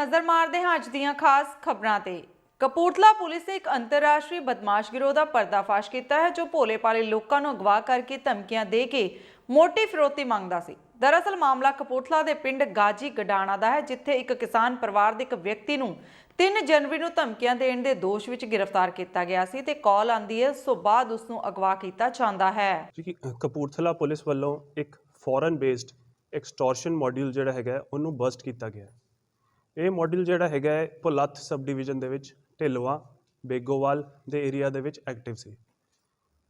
ਨਜ਼ਰ ਮਾਰਦੇ ਹਾਂ ਅੱਜ ਦੀਆਂ ਖਾਸ ਖਬਰਾਂ ਤੇ। ਕਪੂਰਥਲਾ ਪੁਲਿਸ ਨੇ ਇੱਕ ਅੰਤਰਰਾਸ਼ਟਰੀ ਬਦਮਾਸ਼ ਗਿਰੋਹ ਦਾ ਪਰਦਾਫਾਸ਼ ਕੀਤਾ ਹੈ ਜੋ ਭੋਲੇ ਭਾਲੇ ਲੋਕਾਂ ਨੂੰ ਅਗਵਾ ਕਰਕੇ ਧਮਕੀਆਂ ਦੇ ਕੇ ਮੋਟੀ ਫਿਰੌਤੀ ਮੰਗਦਾ ਸੀ। ਦਰਅਸਲ ਮਾਮਲਾ ਕਪੂਰਥਲਾ ਦੇ ਪਿੰਡ ਗਾਜੀ ਗਡਾਣਾ ਦਾ ਹੈ, ਜਿੱਥੇ ਇੱਕ ਕਿਸਾਨ ਪਰਿਵਾਰ ਦੇ ਇੱਕ ਵਿਅਕਤੀ ਨੂੰ 3 ਜਨਵਰੀ ਨੂੰ ਧਮਕੀਆਂ ਦੇਣ ਦੇ ਦੋਸ਼ ਵਿੱਚ ਗ੍ਰਿਫਤਾਰ ਕੀਤਾ ਗਿਆ ਸੀ ਤੇ ਕਾਲ ਆਂਦੀ ਹੈ, ਉਸ ਤੋਂ ਬਾਅਦ ਉਸ ਨੂੰ ਅਗਵਾ ਕੀਤਾ ਜਾਂਦਾ ਹੈ। ਕਪੂਰਥਲਾ ਪੁਲਿਸ ਵੱਲੋਂ ਇੱਕ ਫੋਰਨ ਬੇਸਡ ਐਕਸਟੋਰਸ਼ਨ ਮੋਡਿਊਲ ਜਿਹੜਾ ਹੈਗਾ ਉਹਨੂੰ ਬਸਟ ਕੀਤਾ ਗਿਆ। ਇਹ ਮੋਡਿਊਲ ਜਿਹੜਾ ਹੈਗਾ ਭੁਲੱਥ ਸਬ ਡਿਵੀਜ਼ਨ ਦੇ ਵਿੱਚ ਢਿਲਵਾ ਬੇਗੋਵਾਲ ਦੇ ਏਰੀਆ ਦੇ ਵਿੱਚ ਐਕਟਿਵ ਸੀ।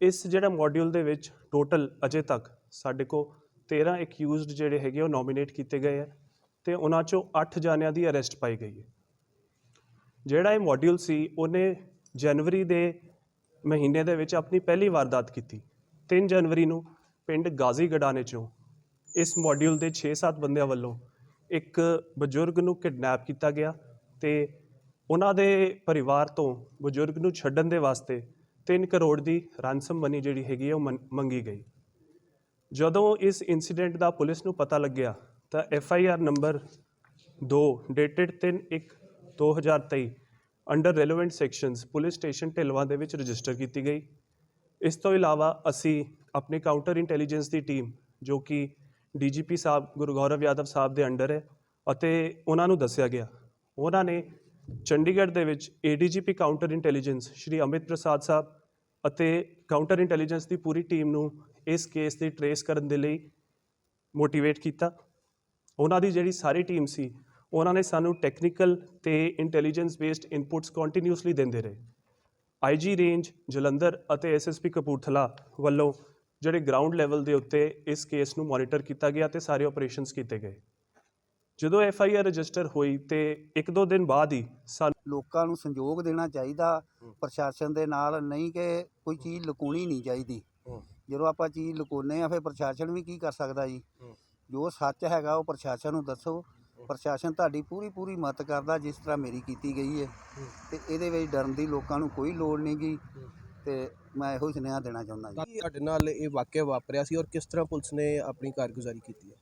ਇਸ ਜਿਹੜਾ ਮੋਡਿਊਲ ਦੇ ਵਿੱਚ ਟੋਟਲ ਅਜੇ ਤੱਕ ਸਾਡੇ ਕੋਲ 13 ਐਕਿਊਜ਼ਡ ਜਿਹੜੇ ਹੈਗੇ ਉਹ ਨੋਮੀਨੇਟ ਕੀਤੇ ਗਏ ਹੈ ਤੇ ਉਹਨਾਂ ਚੋਂ 8 ਜਾਣਿਆਂ ਦੀ ਅਰੈਸਟ ਪਾਈ ਗਈ ਹੈ। ਜਿਹੜਾ ਇਹ ਮੋਡਿਊਲ ਸੀ ਉਹਨੇ ਜਨਵਰੀ ਦੇ ਮਹੀਨੇ ਦੇ ਵਿੱਚ ਆਪਣੀ ਪਹਿਲੀ ਵਾਰਦਾਤ ਕੀਤੀ। 3 ਜਨਵਰੀ ਨੂੰ ਪਿੰਡ ਗਾਜ਼ੀ ਗਡਾਣੇ ਚੋਂ ਇਸ ਮੋਡਿਊਲ ਦੇ 6-7 ਬੰਦਿਆਂ ਵੱਲੋਂ ਇੱਕ ਬਜ਼ੁਰਗ ਨੂੰ ਕਿਡਨੈਪ ਕੀਤਾ ਗਿਆ ਤੇ ਉਹਨਾਂ ਦੇ ਪਰਿਵਾਰ ਤੋਂ ਬਜ਼ੁਰਗ ਨੂੰ ਛੱਡਣ ਦੇ ਵਾਸਤੇ 3 ਕਰੋੜ ਦੀ ਰੈਂਸਮ ਮਨੀ ਜਿਹੜੀ ਹੈਗੀ ਉਹ ਮੰਗੀ ਗਈ। ਜਦੋਂ ਇਸ ਇਨਸੀਡੈਂਟ ਦਾ ਪੁਲਿਸ ਨੂੰ ਪਤਾ ਲੱਗਿਆ ਤਾਂ FIR number 2 dated 3/1/2023 under relevant sections police station Dhilwan ਦੇ ਵਿੱਚ ਰਜਿਸਟਰ ਕੀਤੀ ਗਈ। ਇਸ ਤੋਂ ਇਲਾਵਾ ਅਸੀਂ ਆਪਣੀ ਕਾਊਂਟਰ ਇੰਟੈਲੀਜੈਂਸ ਦੀ ਟੀਮ ਜੋ ਕਿ DGP ਸਾਹਿਬ ਗੁਰੂ ਗੌਰਵ ਯਾਦਵ ਸਾਹਿਬ ਦੇ ਅੰਡਰ ਹੈ ਅਤੇ ਉਹਨਾਂ ਨੂੰ ਦੱਸਿਆ ਗਿਆ, ਉਹਨਾਂ ਨੇ ਚੰਡੀਗੜ੍ਹ ਦੇ ਵਿੱਚ ADGP counter intelligence Shri Amit ਪ੍ਰਸਾਦ ਸਾਹਿਬ ਅਤੇ ਕਾਊਂਟਰ ਇੰਟੈਲੀਜੈਂਸ ਦੀ ਪੂਰੀ ਟੀਮ ਨੂੰ ਇਸ ਕੇਸ ਦੀ ਟਰੇਸ ਕਰਨ ਦੇ ਲਈ ਮੋਟੀਵੇਟ ਕੀਤਾ। ਉਹਨਾਂ ਦੀ ਜਿਹੜੀ ਸਾਰੀ ਟੀਮ ਸੀ ਉਹਨਾਂ ਨੇ ਸਾਨੂੰ ਟੈਕਨੀਕਲ ਤੇ ਇੰਟੈਲੀਜੈਂਸ ਬੇਸਡ ਇਨਪੁਟਸ ਕੰਟੀਨਿਊਸਲੀ ਦਿੰਦੇ ਰਹੇ। IG ਰੇਂਜ ਜਲੰਧਰ ਅਤੇ SSP ਕਪੂਰਥਲਾ ਵੱਲੋਂ ਜਿਹੜੇ ਗਰਾਊਂਡ ਲੈਵਲ ਦੇ ਉੱਤੇ ਇਸ ਕੇਸ ਨੂੰ ਮੋਨੀਟਰ ਕੀਤਾ ਗਿਆ ਤੇ ਸਾਰੇ ਆਪਰੇਸ਼ਨਸ ਕੀਤੇ ਗਏ। ਜਦੋਂ FIR ਰਜਿਸਟਰ ਹੋਈ ਤੇ 1-2 ਦਿਨ ਬਾਅਦ ਹੀ ਸਾਨੂੰ ਲੋਕਾਂ ਨੂੰ ਸੰਯੋਗ ਦੇਣਾ ਚਾਹੀਦਾ ਪ੍ਰਸ਼ਾਸਨ ਦੇ ਨਾਲ, ਨਹੀਂ ਕਿ ਕੋਈ ਚੀਜ਼ ਲੁਕਾਉਣੀ ਨਹੀਂ ਚਾਹੀਦੀ। ਜਦੋਂ ਆਪਾਂ ਚੀਜ਼ ਲੁਕਾਉਂਦੇ ਆ ਫਿਰ ਪ੍ਰਸ਼ਾਸਨ ਵੀ ਕੀ ਕਰ ਸਕਦਾ ਜੀ। ਜੋ ਸੱਚ ਹੈਗਾ ਉਹ ਪ੍ਰਸ਼ਾਸਨ ਨੂੰ ਦੱਸੋ, ਪ੍ਰਸ਼ਾਸਨ ਤੁਹਾਡੀ ਪੂਰੀ ਮਦਦ ਕਰਦਾ ਜਿਸ ਤਰ੍ਹਾਂ ਮੇਰੀ ਕੀਤੀ ਗਈ ਹੈ ਤੇ ਇਹਦੇ ਵਿੱਚ ਡਰਨ ਦੀ ਲੋਕਾਂ ਨੂੰ ਕੋਈ ਲੋੜ ਨਹੀਂ ਗੀ ਤੇ ਮੈਂ ਇਹੋ ਸੁਨੇਹਾ ਦੇਣਾ ਚਾਹੁੰਦਾ ਜੀ। ਤੁਹਾਡੇ ਨਾਲ ਇਹ ਵਾਕਿਆ ਵਾਪਰਿਆ ਸੀ ਔਰ ਕਿਸ ਤਰ੍ਹਾਂ ਪੁਲਿਸ ਨੇ ਆਪਣੀ ਕਾਰਗੁਜ਼ਾਰੀ ਕੀਤੀ ਹੈ?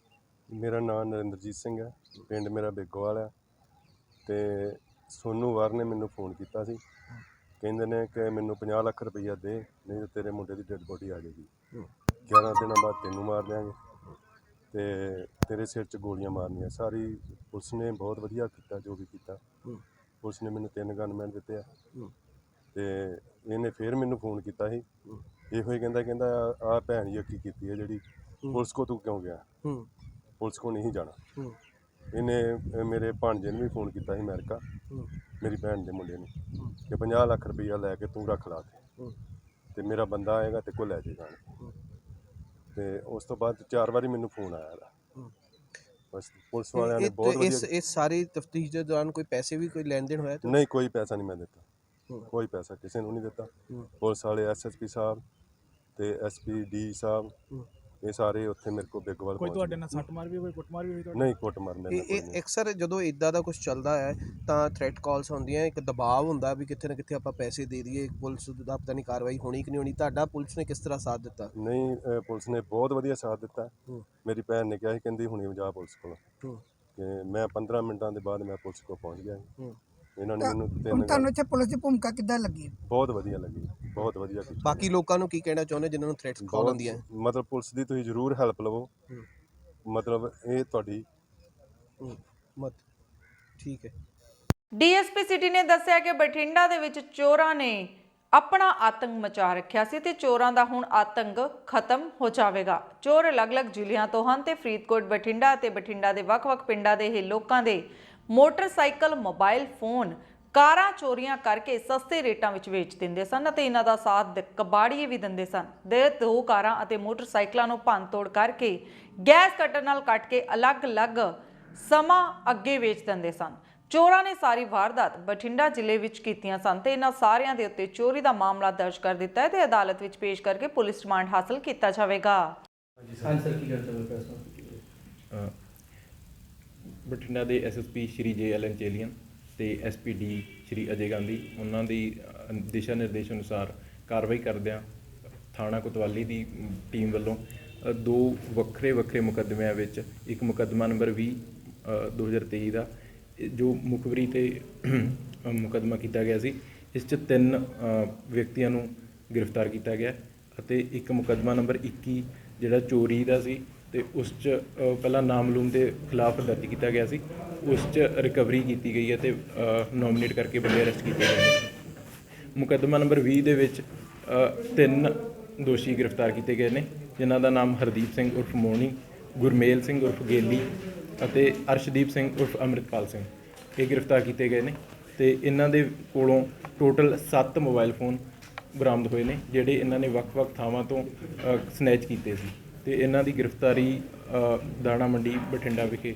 ਮੇਰਾ ਨਾਮ ਨਰਿੰਦਰਜੀਤ ਸਿੰਘ ਹੈ, ਪਿੰਡ ਮੇਰਾ ਬੇਗੋਵਾਲ ਹੈ ਤੇ ਸੋਨੂ ਵਾਰ ਨੇ ਮੈਨੂੰ ਫੋਨ ਕੀਤਾ ਸੀ, ਕਹਿੰਦੇ ਨੇ ਕਿ ਮੈਨੂੰ 50 ਲੱਖ ਰੁਪਈਆ ਦੇ, ਨਹੀਂ ਤਾਂ ਤੇਰੇ ਮੁੰਡੇ ਦੀ ਡੈੱਡ ਬੋਡੀ ਆ ਜਾਏਗੀ, 11 ਦਿਨਾਂ ਬਾਅਦ ਤੈਨੂੰ ਮਾਰ ਦਿਆਂਗੇ ਤੇ ਤੇਰੇ ਸਿਰ 'ਚ ਗੋਲੀਆਂ ਮਾਰਨੀਆਂ। ਸਾਰੀ ਪੁਲਿਸ ਨੇ ਬਹੁਤ ਵਧੀਆ ਕੀਤਾ ਜੋ ਵੀ ਕੀਤਾ। ਪੁਲਿਸ ਨੇ ਮੈਨੂੰ 3 ਗਨਮੈਨ ਦਿੱਤੇ ਆ ਤੇ ਇਹਨੇ ਫਿਰ ਮੈਨੂੰ ਫੋਨ ਕੀਤਾ ਸੀ, ਇਹੋ ਹੀ ਕਹਿੰਦਾ ਆਹ ਭੈਣ ਜੀ ਕੀ ਕੀਤੀ ਹੈ ਜਿਹੜੀ, ਪੁਲਿਸ ਕੋ ਤੂੰ ਕਿਉਂ ਗਿਆ, ਪੁਲਿਸ ਕੋ ਨਹੀਂ ਜਾਣਾ। ਇਹਨੇ ਮੇਰੇ ਭਾਣਜੇ ਨੂੰ ਵੀ ਫੋਨ ਕੀਤਾ ਸੀ ਅਮਰੀਕਾ, ਮੇਰੀ ਭੈਣ ਦੇ ਮੁੰਡੇ ਨੂੰ, ਕਿ 50 ਲੱਖ ਰੁਪਈਆ ਲੈ ਕੇ ਤੂੰ ਰੱਖ ਲਾ ਤੇ ਮੇਰਾ ਬੰਦਾ ਆਏਗਾ ਤੇ ਕੋਲ ਲੈ ਜੇ ਜਾਣ। ਤੇ ਉਸ ਤੋਂ ਬਾਅਦ 4 ਵਾਰੀ ਮੈਨੂੰ ਫੋਨ ਆਇਆ ਇਹਦਾ। ਬਸ ਪੁਲਿਸ ਵਾਲਿਆਂ ਨੇ ਬਹੁਤ ਵਧੀਆ। ਇਸ ਸਾਰੀ ਤਫਤੀਸ਼ ਦੇ ਦੌਰਾਨ ਕੋਈ ਪੈਸੇ ਵੀ ਕੋਈ ਲੈਣ ਦੇਣ ਹੋਇਆ? ਨਹੀਂ, ਕੋਈ ਪੈਸਾ ਨਹੀਂ ਮੈਂ ਦਿੱਤਾ, ਕੋਈ ਪੈਸਾ ਕਿਸੇ ਨੂੰ ਨਹੀਂ ਦਿੱਤਾ। ਪੁਲਿਸ ਵਾਲੇ SSP ਸਾਹਿਬ ਤੇ SP D ਸਾਹਿਬ ਇਹ ਸਾਰੇ ਉੱਥੇ ਮੇਰੇ ਕੋਲ ਬੇਗੋਵਾਲ ਕੋਈ ਤੁਹਾਡੇ ਨਾਲ ਸੱਟ ਮਾਰ ਵੀ ਹੋਈ, ਕੁੱਟਮਾਰ ਵੀ ਹੋਈ ਤੁਹਾਡੇ? ਨਹੀਂ, ਕੁੱਟਮਾਰ ਮੇਰੇ ਨਾਲ ਕੋਈ ਨਹੀਂ। ਅਕਸਰ ਜਦੋਂ ਇਦਾਂ ਦਾ ਕੁਝ ਚੱਲਦਾ ਹੈ ਤਾਂ ਥ੍ਰੈਟ ਕਾਲਸ ਹੁੰਦੀਆਂ, ਇੱਕ ਦਬਾਅ ਹੁੰਦਾ ਵੀ ਕਿੱਥੇ ਨਾ ਕਿੱਥੇ ਆਪਾਂ ਪੈਸੇ ਦੇ ਦਈਏ, ਪੁਲਿਸ ਦਾ ਪਤਾ ਨਹੀਂ ਕਾਰਵਾਈ ਹੋਣੀ ਕਿ ਨਹੀਂ ਹੋਣੀ। ਤੁਹਾਡਾ ਪੁਲਿਸ ਨੇ ਕਿਸ ਤਰ੍ਹਾਂ ਸਾਥ ਦਿੱਤਾ? ਨਹੀਂ, ਪੁਲਿਸ ਨੇ ਬਹੁਤ ਵਧੀਆ ਸਾਥ ਦਿੱਤਾ। ਮੇਰੀ ਭੈਣ ਨੇ ਕਿਹਾ ਸੀ, ਕਹਿੰਦੀ ਹੁਣੇ ਜਾ ਪੁਲਿਸ ਕੋਲ, ਕਿ ਮੈਂ 15 ਮਿੰਟਾਂ ਦੇ ਬਾਅਦ ਮੈਂ ਪੁਲਿਸ ਕੋਲ ਪਹੁੰਚ ਗਿਆ। ਇਹਨਾਂ ਨੇ ਮੈਨੂੰ ਤੁਹਾਨੂੰ ਇੱਥੇ ਪੁਲਿਸ ਦੀ ਭੂਮਿਕਾ ਕਿੱਦਾਂ ਲੱਗੀ? ਬਹੁਤ ਵਧੀਆ ਲੱਗੀ, ਬਹੁਤ ਵਧੀਆ ਕੀਤੀ। ਬਾਕੀ ਲੋਕਾਂ ਨੂੰ ਕੀ ਕਹਿਣਾ ਚਾਹੁੰਦੇ ਜਿਨ੍ਹਾਂ ਨੂੰ ਥ੍ਰੈਟਸ ਕਾਲ ਆਉਂਦੀਆਂ? ਮਤਲਬ ਪੁਲਿਸ ਦੀ ਤੁਸੀਂ ਜ਼ਰੂਰ ਹੈਲਪ ਲਵੋ, ਮਤਲਬ ਇਹ ਤੁਹਾਡੀ ਮਤ ਠੀਕ ਹੈ। DSP ਸਿਟੀ ਨੇ ਦੱਸਿਆ ਕਿ ਬਠਿੰਡਾ ਦੇ ਵਿੱਚ ਚੋਰਾਂ ਨੇ ਆਪਣਾ ਆਤੰਕ ਮਚਾ ਰੱਖਿਆ ਸੀ ਤੇ ਚੋਰਾਂ ਦਾ ਹੁਣ ਆਤੰਕ ਖਤਮ ਹੋ ਜਾਵੇਗਾ। ਚੋਰ ਅਲੱਗ-ਅਲੱਗ ਜ਼ਿਲ੍ਹਿਆਂ ਤੋਂ ਹਨ ਤੇ ਫਰੀਦਕੋਟ, ਬਠਿੰਡਾ ਅਤੇ ਬਠਿੰਡਾ ਦੇ ਵੱਖ-ਵੱਖ ਪਿੰਡਾਂ ਦੇ ਇਹ ਲੋਕਾਂ ਦੇ ਮੋਟਰਸਾਈਕਲ, ਮੋਬਾਈਲ ਫੋਨ, ਕਾਰਾਂ ਚੋਰੀਆਂ ਕਰਕੇ ਸਸਤੇ ਰੇਟਾਂ ਵਿੱਚ ਵੇਚ ਦਿੰਦੇ ਸਨ ਅਤੇ ਇਹਨਾਂ ਦਾ ਸਾਥ ਕਬਾੜੀਏ ਵੀ ਦਿੰਦੇ ਸਨ। 2 ਕਾਰਾਂ ਅਤੇ ਮੋਟਰਸਾਈਕਲਾਂ ਨੂੰ ਭੰਨ-ਤੋੜ ਕਰਕੇ ਗੈਸ ਕਟਰ ਨਾਲ ਕੱਟ ਕੇ ਅਲੱਗ-ਅਲੱਗ ਸਮਾਂ ਅੱਗੇ ਵੇਚ ਦਿੰਦੇ ਸਨ। ਚੋਰਾਂ ਨੇ ਸਾਰੀ ਵਾਰਦਾਤ ਬਠਿੰਡਾ ਜ਼ਿਲ੍ਹੇ ਵਿੱਚ ਕੀਤੀਆਂ ਸਨ ਤੇ ਇਹਨਾਂ ਸਾਰਿਆਂ ਦੇ ਉੱਤੇ ਚੋਰੀ ਦਾ ਮਾਮਲਾ ਦਰਜ ਕਰ ਦਿੱਤਾ ਹੈ ਤੇ ਅਦਾਲਤ ਵਿੱਚ ਪੇਸ਼ ਕਰਕੇ ਪੁਲਿਸ ਰਿਮਾਂਡ ਹਾਸਲ ਕੀਤਾ ਜਾਵੇਗਾ। ਬਠਿੰਡਾ ਦੇ SSP ਸ਼੍ਰੀ JLN ਚੇਲੀਅਨ ਤੇ SP D ਸ਼੍ਰੀ ਅਜੇ ਗਾਂਧੀ, ਉਹਨਾਂ ਦੀ ਦਿਸ਼ਾ ਨਿਰਦੇਸ਼ ਅਨੁਸਾਰ ਕਾਰਵਾਈ ਕਰਦਿਆਂ ਥਾਣਾ ਕੋਤਵਾਲੀ ਦੀ ਟੀਮ ਵੱਲੋਂ 2 ਵੱਖਰੇ ਮੁਕੱਦਮਿਆਂ ਵਿੱਚ ਇੱਕ ਮੁਕੱਦਮਾ ਨੰਬਰ 20/2023 ਦਾ, ਜੋ ਮੁਖਬਰੀ ਤੇ ਮੁਕੱਦਮਾ ਕੀਤਾ ਗਿਆ ਸੀ, ਇਸ 'ਚ 3 ਵਿਅਕਤੀਆਂ ਨੂੰ ਗ੍ਰਿਫਤਾਰ ਕੀਤਾ ਗਿਆ ਅਤੇ ਇੱਕ ਮੁਕੱਦਮਾ ਨੰਬਰ 21 ਜਿਹੜਾ ਚੋਰੀ ਦਾ ਸੀ ਤੇ ਉਸ 'ਚ ਪਹਿਲਾਂ ਨਾਮਲੂਮ ਦੇ ਖਿਲਾਫ ਦਰਜ ਕੀਤਾ ਗਿਆ ਸੀ। ਉਸ 'ਚ ਰਿਕਵਰੀ ਕੀਤੀ ਗਈ ਹੈ ਤੇ ਨੋਮੀਨੇਟ ਕਰਕੇ ਬੰਦੇ ਅਰੈਸਟ ਕੀਤੇ ਗਏ ਨੇ। ਮੁਕੱਦਮਾ ਨੰਬਰ 20 ਦੇ ਵਿੱਚ 3 ਦੋਸ਼ੀ ਗ੍ਰਿਫਤਾਰ ਕੀਤੇ ਗਏ ਨੇ, ਜਿਨ੍ਹਾਂ ਦਾ ਨਾਮ ਹਰਦੀਪ ਸਿੰਘ ਉਰਫ ਮੋਣੀ, ਗੁਰਮੇਲ ਸਿੰਘ ਉਰਫ ਗੇਲੀ ਅਤੇ ਅਰਸ਼ਦੀਪ ਸਿੰਘ ਉਰਫ ਅੰਮ੍ਰਿਤਪਾਲ ਸਿੰਘ, ਇਹ ਗ੍ਰਿਫਤਾਰ ਕੀਤੇ ਗਏ ਨੇ। ਤੇ ਇਹਨਾਂ ਦੇ ਕੋਲੋਂ ਟੋਟਲ 7 ਮੋਬਾਈਲ ਫੋਨ ਬਰਾਮਦ ਹੋਏ ਨੇ, ਜਿਹੜੇ ਇਹਨਾਂ ਨੇ ਵੱਖ-ਵੱਖ ਥਾਵਾਂ ਤੋਂ ਸਨੈਚ ਕੀਤੇ ਸੀ ਤੇ ਇਹਨਾਂ ਦੀ ਗ੍ਰਿਫਤਾਰੀ ਦਾਣਾ ਮੰਡੀ ਬਠਿੰਡਾ ਵਿਖੇ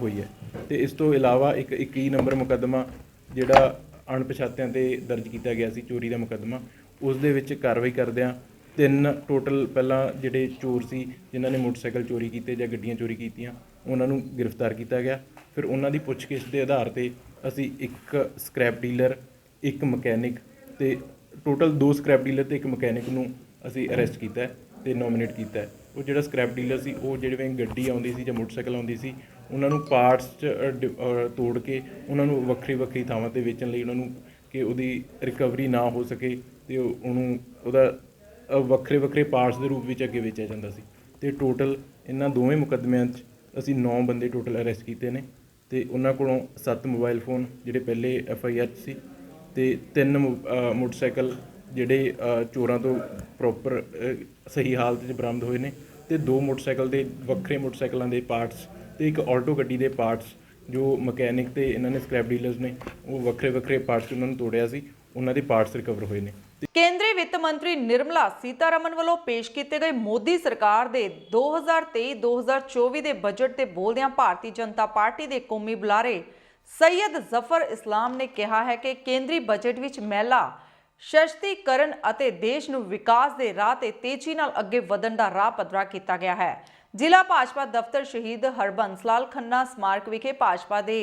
ਹੋਈ ਹੈ। ਤੇ ਇਸ ਤੋਂ ਇਲਾਵਾ ਇੱਕ 21 ਨੰਬਰ ਮੁਕੱਦਮਾ ਜਿਹੜਾ ਅਣਪਛਾਤਿਆਂ ਤੇ ਦਰਜ ਕੀਤਾ ਗਿਆ ਸੀ, ਚੋਰੀ ਦਾ ਮੁਕੱਦਮਾ, ਉਸ ਦੇ ਵਿੱਚ ਕਾਰਵਾਈ ਕਰਦਿਆਂ 3 ਟੋਟਲ ਪਹਿਲਾਂ ਜਿਹੜੇ ਚੋਰ ਸੀ ਜਿਨ੍ਹਾਂ ਨੇ ਮੋਟਰਸਾਈਕਲ ਚੋਰੀ ਕੀਤੇ ਜਾਂ ਗੱਡੀਆਂ ਚੋਰੀ ਕੀਤੀਆਂ, ਉਹਨਾਂ ਨੂੰ ਗ੍ਰਿਫਤਾਰ ਕੀਤਾ ਗਿਆ। ਫਿਰ ਉਹਨਾਂ ਦੀ ਪੁੱਛਗਿੱਛ ਦੇ ਆਧਾਰ ਤੇ ਅਸੀਂ ਇੱਕ ਸਕ੍ਰੈਪ ਡੀਲਰ, ਇੱਕ ਮਕੈਨਿਕ ਤੇ ਟੋਟਲ 2 ਸਕ੍ਰੈਪ ਡੀਲਰ ਤੇ ਇੱਕ ਮਕੈਨਿਕ ਨੂੰ ਅਸੀਂ ਅਰੈਸਟ ਕੀਤਾ ਹੈ ਤੇ ਨੋਮੀਨੇਟ ਕੀਤਾ ਹੈ। ਉਹ ਜਿਹੜਾ ਸਕ੍ਰੈਪ ਡੀਲਰ ਸੀ, ਉਹ ਜਿਹੜੇ ਗੱਡੀ ਆਉਂਦੀ ਸੀ ਜਾਂ ਮੋਟਰਸਾਈਕਲ ਆਉਂਦੀ ਸੀ, ਉਹਨਾਂ ਨੂੰ ਪਾਰਟਸ 'ਚ ਤੋੜ ਕੇ ਉਹਨਾਂ ਨੂੰ ਵੱਖਰੀ ਥਾਵਾਂ 'ਤੇ ਵੇਚਣ ਲਈ, ਉਹਨਾਂ ਨੂੰ ਕਿ ਉਹਦੀ ਰਿਕਵਰੀ ਨਾ ਹੋ ਸਕੇ ਤੇ ਉਹਨੂੰ ਉਹਦਾ ਵੱਖਰੇ ਪਾਰਟਸ ਦੇ ਰੂਪ ਵਿੱਚ ਅੱਗੇ ਵੇਚਿਆ ਜਾਂਦਾ ਸੀ। ਤੇ ਟੋਟਲ ਇਹਨਾਂ ਦੋਵੇਂ ਮੁਕੱਦਮਿਆਂ 'ਚ ਅਸੀਂ 9 ਬੰਦੇ ਟੋਟਲ ਅਰੈਸਟ ਕੀਤੇ ਨੇ ਤੇ ਉਹਨਾਂ ਕੋਲੋਂ 7 ਮੋਬਾਈਲ ਫੋਨ ਜਿਹੜੇ ਪਹਿਲੇ FIR 'ਚ ਸੀ ਤੇ 3 ਮੋਟਰਸਾਈਕਲ ਜਿਹੜੇ ਚੋਰਾਂ ਤੋਂ ਪ੍ਰੋਪਰ ਸਹੀ ਹਾਲਤ 'ਚ ਬਰਾਮਦ ਹੋਏ ਨੇ ਤੇ 2 ਮੋਟਰਸਾਈਕਲ ਦੇ ਵੱਖਰੇ ਮੋਟਰਸਾਈਕਲਾਂ ਦੇ ਪਾਰਟਸ ਤੇ ਇੱਕ ਆਲਟੋ ਗੱਡੀ ਦੇ ਪਾਰਟਸ ਜੋ ਮਕੈਨਿਕ ਤੇ ਇਹਨਾਂ ਨੇ ਸਕ੍ਰੈਪ ਡੀਲਰਸ ਨੇ ਉਹ ਵੱਖਰੇ ਪਾਰਟਸ ਉਹਨਾਂ ਨੂੰ ਤੋੜਿਆ ਸੀ, ਉਹਨਾਂ ਦੇ ਪਾਰਟਸ ਰਿਕਵਰ ਹੋਏ ਨੇ। ਕੇਂਦਰੀ ਵਿੱਤ ਮੰਤਰੀ ਨਿਰਮਲਾ ਸੀਤਾਰਮਨ ਵੱਲੋਂ ਪੇਸ਼ ਕੀਤੇ ਗਏ ਮੋਦੀ ਸਰਕਾਰ ਦੇ 2023-2024 ਦੇ ਬਜਟ ਤੇ ਬੋਲਦਿਆਂ ਭਾਰਤੀ ਜਨਤਾ ਪਾਰਟੀ ਦੇ ਕੌਮੀ ਬੁਲਾਰੇ ਸੈਯਦ ਜ਼ਫਰ ਇਸਲਾਮ ਨੇ ਕਿਹਾ ਹੈ ਕਿ ਕੇਂਦਰੀ ਬਜਟ ਵਿੱਚ ਮਹਿਲਾ ਸਸ਼ਕਤੀਕਰਨ ਅਤੇ ਦੇਸ਼ ਨੂੰ ਵਿਕਾਸ ਦੇ ਰਾਹ ਤੇ ਤੇਜ਼ੀ ਨਾਲ ਅੱਗੇ ਵਧਣ ਦਾ ਰਾਹ ਪੱਧਰਾ ਕੀਤਾ ਗਿਆ ਹੈ। ਜ਼ਿਲ੍ਹਾ ਭਾਜਪਾ ਦਫ਼ਤਰ ਸ਼ਹੀਦ ਹਰਬੰਸ ਲਾਲ ਖੰਨਾ ਸਮਾਰਕ ਵਿਖੇ ਭਾਜਪਾ ਦੇ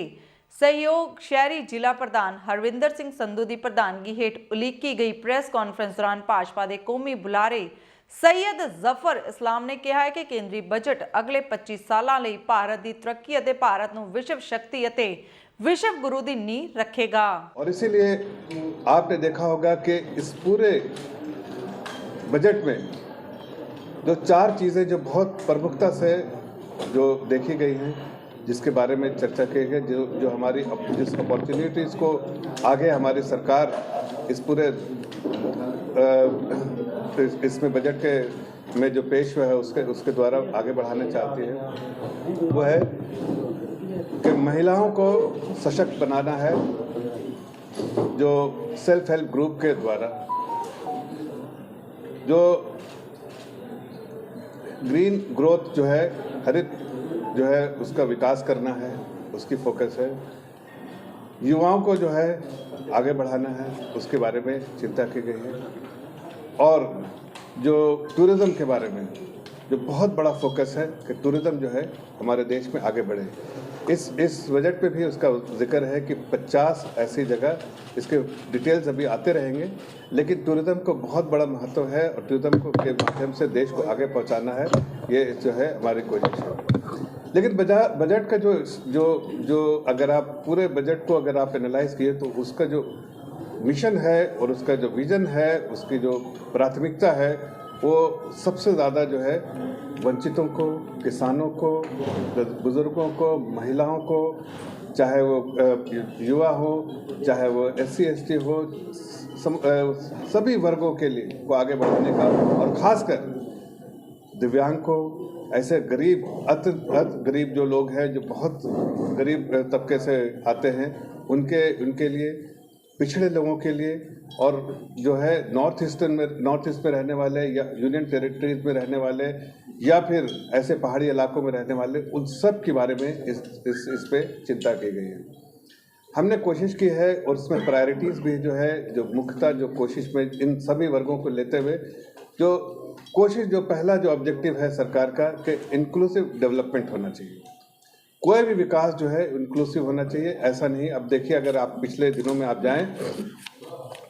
ਸਹਿਯੋਗ ਸ਼ਹਿਰੀ ਜ਼ਿਲ੍ਹਾ ਪ੍ਰਧਾਨ ਹਰਵਿੰਦਰ ਸਿੰਘ ਸੰਧੂ ਦੀ ਪ੍ਰਧਾਨਗੀ ਹੇਠ ਉਲੀਕੀ ਗਈ ਪ੍ਰੈਸ ਕਾਨਫਰੰਸ ਦੌਰਾਨ ਭਾਜਪਾ ਦੇ ਕੌਮੀ ਬੁਲਾਰੇ ਸੈਯਦ ਜ਼ਫਰ ਇਸਲਾਮ ਨੇ ਕਿਹਾ ਹੈ ਕਿ ਕੇਂਦਰੀ ਬਜਟ ਅਗਲੇ 25 ਸਾਲਾਂ ਲਈ ਭਾਰਤ ਦੀ ਤਰੱਕੀ ਅਤੇ ਭਾਰਤ ਨੂੰ ਵਿਸ਼ਵ ਸ਼ਕਤੀ ਅਤੇ विश्व गुरु की नींव रखेगा। और इसीलिए आपने देखा होगा कि इस पूरे बजट में जो 4 चीज़ें जो बहुत प्रमुखता से जो देखी गई हैं, जिसके बारे में चर्चा की गई, जो हमारी जिस अपॉर्चुनिटीज़ को आगे हमारी सरकार इस पूरे इसमें बजट के में जो पेश हुआ है उसके द्वारा आगे बढ़ाना चाहती है, वो है कि महिलाओं को सशक्त बनाना है। जो सेल्फ हेल्प ग्रुप के द्वारा जो ग्रीन ग्रोथ जो है, हरित जो है, उसका विकास करना है, उसकी फोकस है। युवाओं को जो है आगे बढ़ाना है, उसके बारे में चिंता की गई है। और जो टूरिज़्म के बारे में जो बहुत बड़ा फोकस है कि टूरिज़्म जो है हमारे देश में आगे बढ़े। इस बजट पे भी उसका जिक्र है कि 50 ऐसी जगह, इसके डिटेल्स अभी आते रहेंगे, लेकिन टूरिज़्म को बहुत बड़ा महत्व है और टूरिज़्म को के माध्यम से देश को आगे पहुंचाना है, ये जो है हमारी कोशिश है। लेकिन बजट का जो अगर आप पूरे बजट को अगर आप एनालाइज किए तो उसका जो मिशन है और उसका जो विज़न है, उसकी जो प्राथमिकता है, वो सबसे ज़्यादा जो है वंचितों को, किसानों को, बुज़ुर्गों को, महिलाओं को, चाहे वो युवा हो, चाहे वो SC ST हो, सभी वर्गों के लिए को आगे बढ़ाने का, और ख़ासकर दिव्यांग को, ऐसे गरीब अति गरीब जो लोग हैं, जो बहुत गरीब तबके से आते हैं, उनके लिए, पिछड़े लोगों के लिए, और जो है नॉर्थ ईस्ट में रहने वाले या यूनियन टेरिटरीज में रहने वाले या फिर ऐसे पहाड़ी इलाकों में रहने वाले, उन सब के बारे में इस पे चिंता की गई है। हमने कोशिश की है और इसमें प्रायोरिटीज़ भी जो है, जो मुख्यतः जो कोशिश में इन सभी वर्गों को लेते हुए जो कोशिश, जो पहला जो ऑब्जेक्टिव है सरकार का कि इंक्लूसिव डेवलपमेंट होना चाहिए। कोई भी विकास जो है इंक्लूसिव होना चाहिए, ऐसा नहीं। अब देखिए, अगर आप पिछले दिनों में आप जाएं